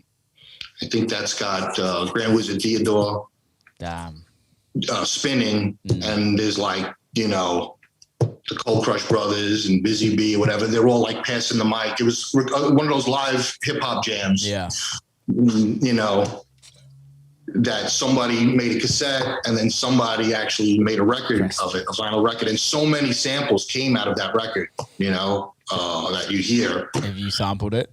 think that's got Grand Wizard Theodore spinning, and there's like, you know, the Cold Crush Brothers and Busy Bee, whatever. They're all like passing the mic. It was one of those live hip hop jams. Yeah, you know, that somebody made a cassette and then somebody actually made a record of it, a vinyl record. And so many samples came out of that record, you know, that you hear. Have you sampled it?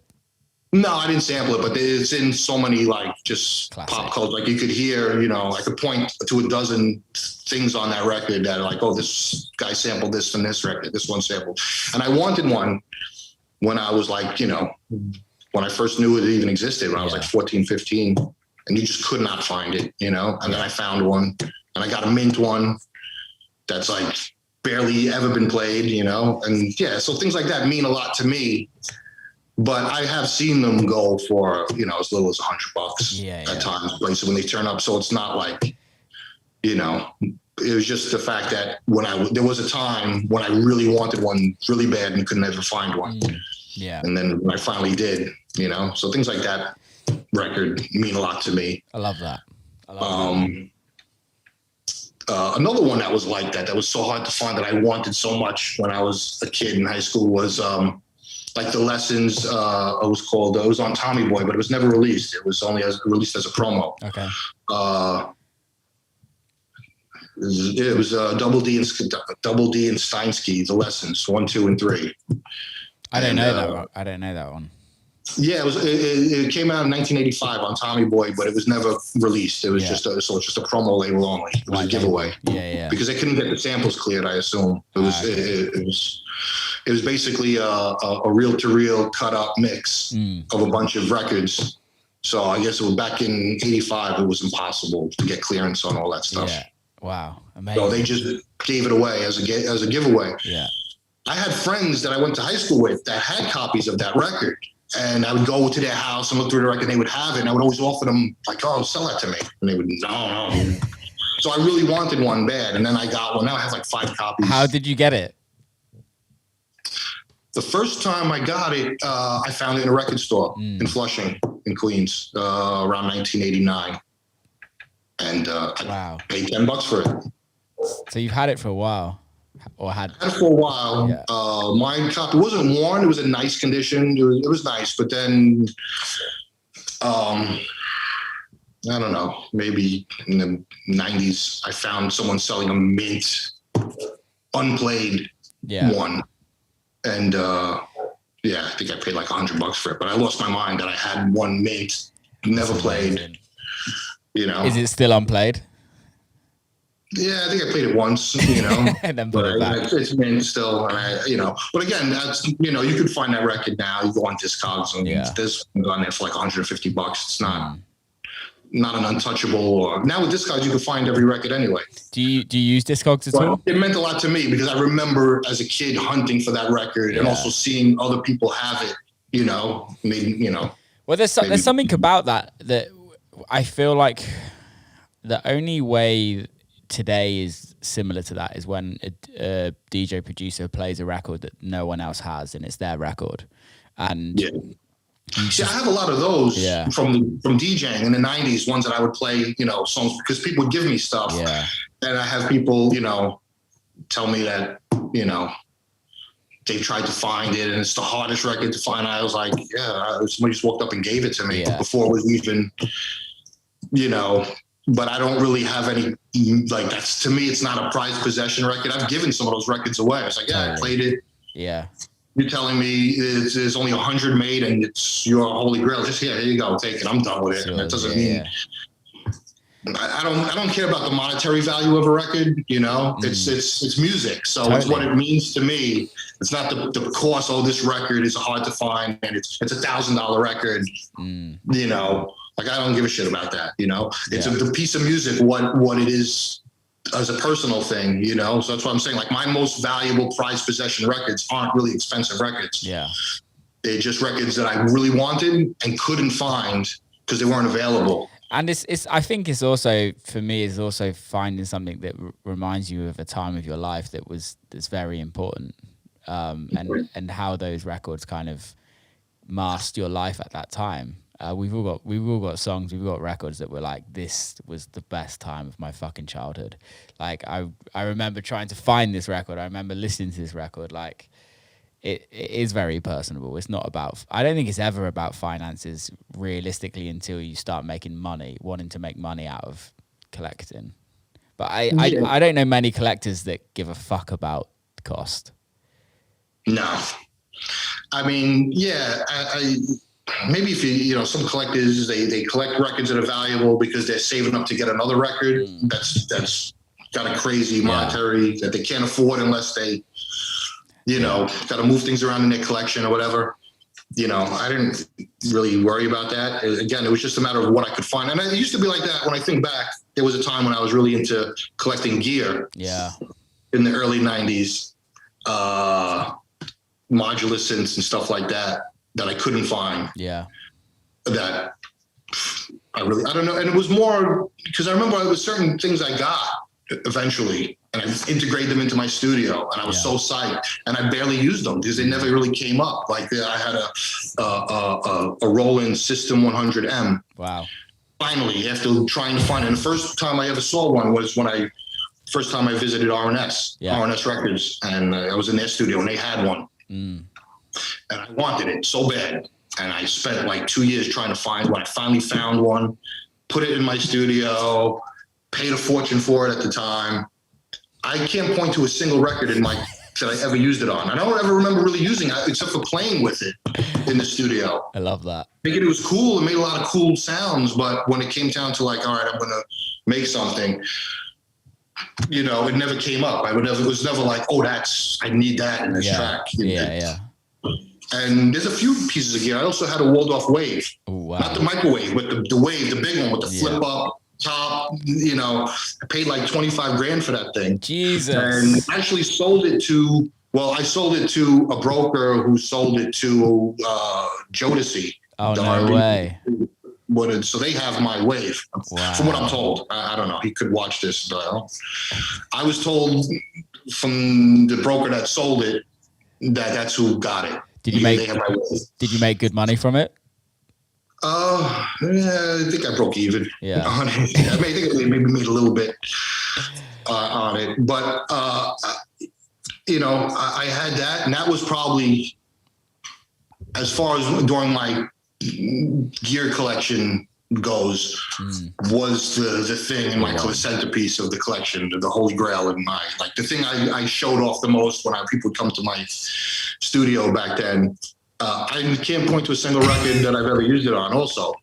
No, I didn't sample it, but it's in so many like just Classic. pop culture. Like you could hear, I could point to a dozen things on that record that are like, oh, this guy sampled this from this record, this one sampled. And I wanted one when I was like, when I first knew it even existed, when I was like 14, 15, and you just could not find it, and then I found one and I got a mint one that's like barely ever been played, and so things like that mean a lot to me. But I have seen them go for, as little as $100 at times, places when they turn up. So it's not like, it was just the fact that there was a time when I really wanted one really bad and could never find one. Yeah. And then when I finally did, so things like that record mean a lot to me. I love that. Another one that was like that was so hard to find that I wanted so much when I was a kid in high school was, like the Lessons, it was on Tommy Boy, but it was never released. It was only released as a promo. Okay. It was Double D and Steinsky, The Lessons, 1, 2, and 3. I don't know that one. I don't know that one. Yeah, it came out in 1985 on Tommy Boy, but it was never released. It was just a promo label only. It was a giveaway. Yeah. Because they couldn't get the samples cleared, I assume. It was basically a reel-to-reel cut-up mix of a bunch of records. So I guess it was back in 85, it was impossible to get clearance on all that stuff. Yeah. Wow. Amazing. So they just gave it away as a giveaway. Yeah. I had friends that I went to high school with that had copies of that record. And I would go to their house and look through the record, and they would have it. And I would always offer them, like, oh, sell that to me. And they would, no. So I really wanted one bad. And then I got one. Now I have like 5 copies. How did you get it? The first time I got it, I found it in a record store in Flushing, in Queens, around 1989. And I paid $10 for it. So you've had it for a while? Or had it for a while. Yeah. My copy wasn't worn. It was in nice condition. It was nice, but then, I don't know, maybe in the 90s, I found someone selling a mint, unplayed one. And, I think I paid like $100 for it, but I lost my mind that I had one mint, never played, Is it still unplayed? Yeah, I think I played it once, and then put it back. It's mint still, and but again, that's, you could find that record now. You go on Discogs and there's one on there for like $150. It's not an untouchable. Or now with Discogs, you can find every record anyway. Do you use Discogs at all? It meant a lot to me because I remember as a kid hunting for that record and also seeing other people have it. Well, there's something about that I feel like the only way today is similar to that is when a DJ producer plays a record that no one else has and it's their record. And I have a lot of those from DJing in the 90s, ones that I would play, songs because people would give me stuff. Yeah. And I have people, tell me that, they tried to find it and it's the hardest record to find. I was like, somebody just walked up and gave it to me before it was even, but I don't really have any, like, that's, to me, it's not a prized possession record. I've given some of those records away. I was like, I played it. Yeah. You're telling me there's only 100 made and it's your holy grail. Just here you go, take it. I'm done with it. Sure, and that doesn't mean I don't care about the monetary value of a record. It's music. So it's what it means to me. It's not the cost. Oh, this record is hard to find and it's $1,000 record. Like, I don't give a shit about that, It's a piece of music, what it is as a personal thing, So that's what I'm saying. Like, my most valuable prized possession records aren't really expensive records. Yeah. They're just records that I really wanted and couldn't find because they weren't available. And I think it's also, for me, is also finding something that reminds you of a time of your life that's very important. And how those records kind of masked your life at that time. We've all got songs, we've got records that were like, this was the best time of my fucking childhood. Like, I remember trying to find this record. I remember listening to this record. Like, it is very personable. It's not about, I don't think it's ever about finances realistically until you start wanting to make money out of collecting. But I don't know many collectors that give a fuck about cost. No. I mean, maybe if you know, some collectors, they collect records that are valuable because they're saving up to get another record. That's got a crazy monetary that they can't afford unless they, you know, got to move things around in their collection or whatever. You know, I didn't really worry about that. Again, it was just a matter of what I could find. And it used to be like that. When I think back, there was a time when I was really into collecting gear. Yeah. In the early 90s, modular synths and stuff like that I couldn't find. Yeah. That I don't know. And it was more because I remember there was certain things I got eventually, and I integrated them into my studio, and I was so psyched, and I barely used them because they never really came up. Like I had a Roland System 100M. Wow. Finally, after trying to find it, and the first time I ever saw one was when first time I visited RNS Records, and I was in their studio, and they had one. And I wanted it so bad. And I spent like 2 years trying to find one. I finally found one, put it in my studio, paid a fortune for it at the time. I can't point to a single record that I ever used it on. I don't ever remember really using it except for playing with it in the studio. I love that. Thinking it was cool. It made a lot of cool sounds, but when it came down to like, all right, I'm going to make something, you know, it never came up. It was never like, oh, I need that in this track. Yeah. And there's a few pieces of gear. I also had a Waldorf Wave. Ooh, wow. Not the microwave, but the wave, the big one with the flip up top. You know, I paid like 25 grand for that thing. Jesus. And actually sold it to, I sold it to a broker who sold it to Jodeci. Oh, no way. So they have my wave, from what I'm told. I don't know. He could watch this, but I was told from the broker that sold it that's who got it. Did you make good money from it? I think I broke even on it. I think I maybe made a little bit on it, but you know, I had that, and that was probably, as far as during my gear collection goes, was the thing in my centerpiece of the collection, the holy grail in my, like the thing I showed off the most when people would come to my studio back then. I can't point to a single record that I've ever used it on also.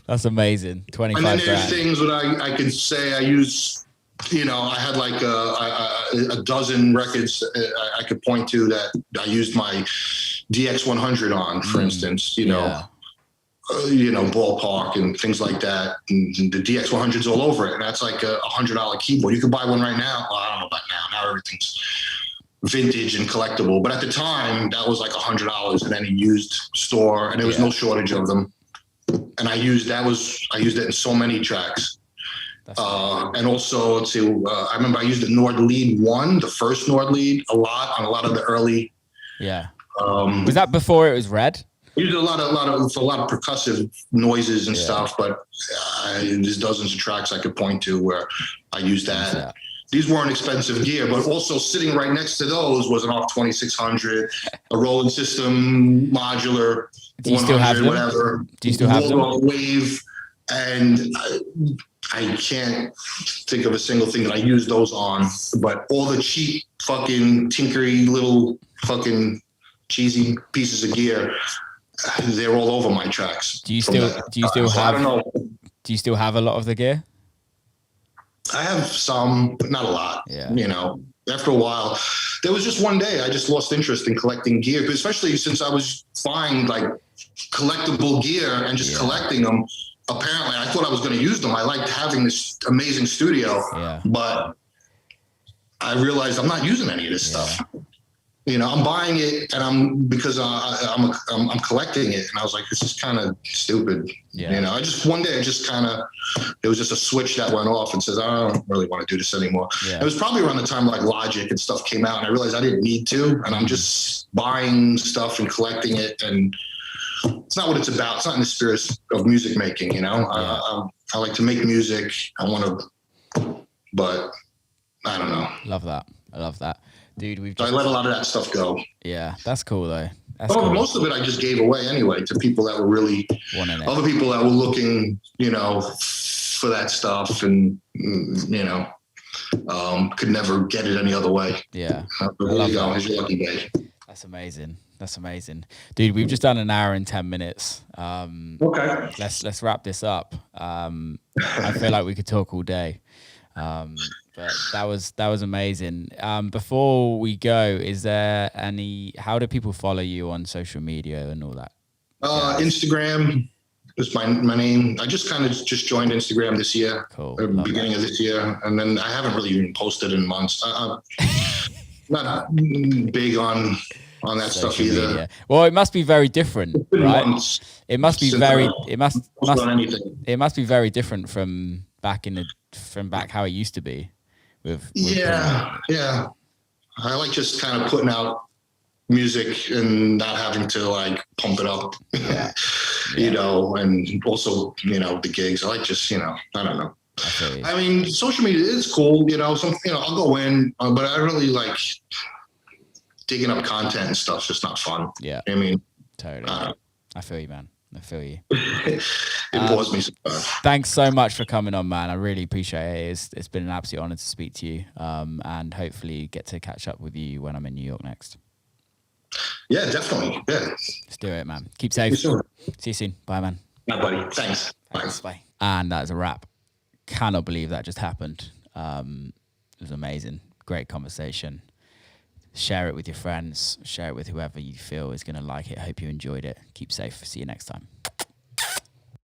That's amazing. 25 And then there's grand. things that I could say I use, you know, I had like a dozen records I could point to that I used my DX100 on, for instance, you know. You know, Ballpark and things like that. And the DX100's all over it. And that's like a $100 keyboard. You could buy one right now. Well, I don't know about now. Now everything's vintage and collectible. But at the time, that was like $100 in any used store. And there was no shortage of them. And I used it in so many tracks. And also, let's see, I remember I used the Nord Lead 1, the first Nord Lead, a lot of the early. Yeah. Was that before it was red? I used a lot of percussive noises and stuff, but there's dozens of tracks I could point to where I used that. Yeah. These weren't expensive gear, but also sitting right next to those was an ARC 2600, a Roland System modular, do you still have them? Whatever. Do you still have them? Wave, and I can't think of a single thing that I used those on, but all the cheap fucking tinkery little fucking cheesy pieces of gear, they're all over my tracks. Do you still have a lot of the gear? I have some, but not a lot. Yeah. You know, after a while, there was just one day I just lost interest in collecting gear, but especially since I was finding like collectible gear and just collecting them. Apparently, I thought I was going to use them. I liked having this amazing studio, but I realized I'm not using any of this stuff. You know, I'm buying it, and because I'm collecting it, and I was like, this is kind of stupid. Yeah. You know, one day it was just a switch that went off and says, I don't really want to do this anymore. Yeah. It was probably around the time like Logic and stuff came out, and I realized I didn't need to, and I'm just buying stuff and collecting it, and it's not what it's about. It's not in the spirit of music making. You know, I like to make music. But I don't know. I love that. Dude, I let a lot of that stuff go. Yeah, that's cool though. Most of it I just gave away anyway to people that were really other people that were looking, you know, for that stuff, and you know, could never get it any other way. Yeah, there you go. Here's your lucky day. That's amazing. That's amazing, dude. We've just done an hour and 10 minutes. Okay. Let's wrap this up. I feel like we could talk all day. But that was amazing. Before we go, is there how do people follow you on social media and all that? Instagram is my name. I just kind of just joined Instagram this year, cool. Beginning of this year. And then I haven't really even posted in months. Not big on that social stuff either. Media. Well, it must be very different, right? It must be very, it must be very different from back how it used to be. Yeah. I like just kind of putting out music and not having to like pump it up, you know, and also, you know, the gigs. I like just, you know, I don't know. I mean, social media is cool, you know, I'll go in, but I really like digging up content and stuff. It's just not fun. Yeah. I mean, totally. I feel you, man. I feel you. It bores me sometimes. Thanks so much for coming on, man. I really appreciate it. It's been an absolute honor to speak to you, and hopefully get to catch up with you when I'm in New York next. Yeah, definitely. Yeah. Let's do it, man. Keep safe. See you soon. Bye, man. Bye, buddy. Thanks. Bye. And that is a wrap. Cannot believe that just happened. It was amazing. Great conversation. Share it with your friends. Share it with whoever you feel is going to like it. Hope you enjoyed it. Keep safe. See you next time.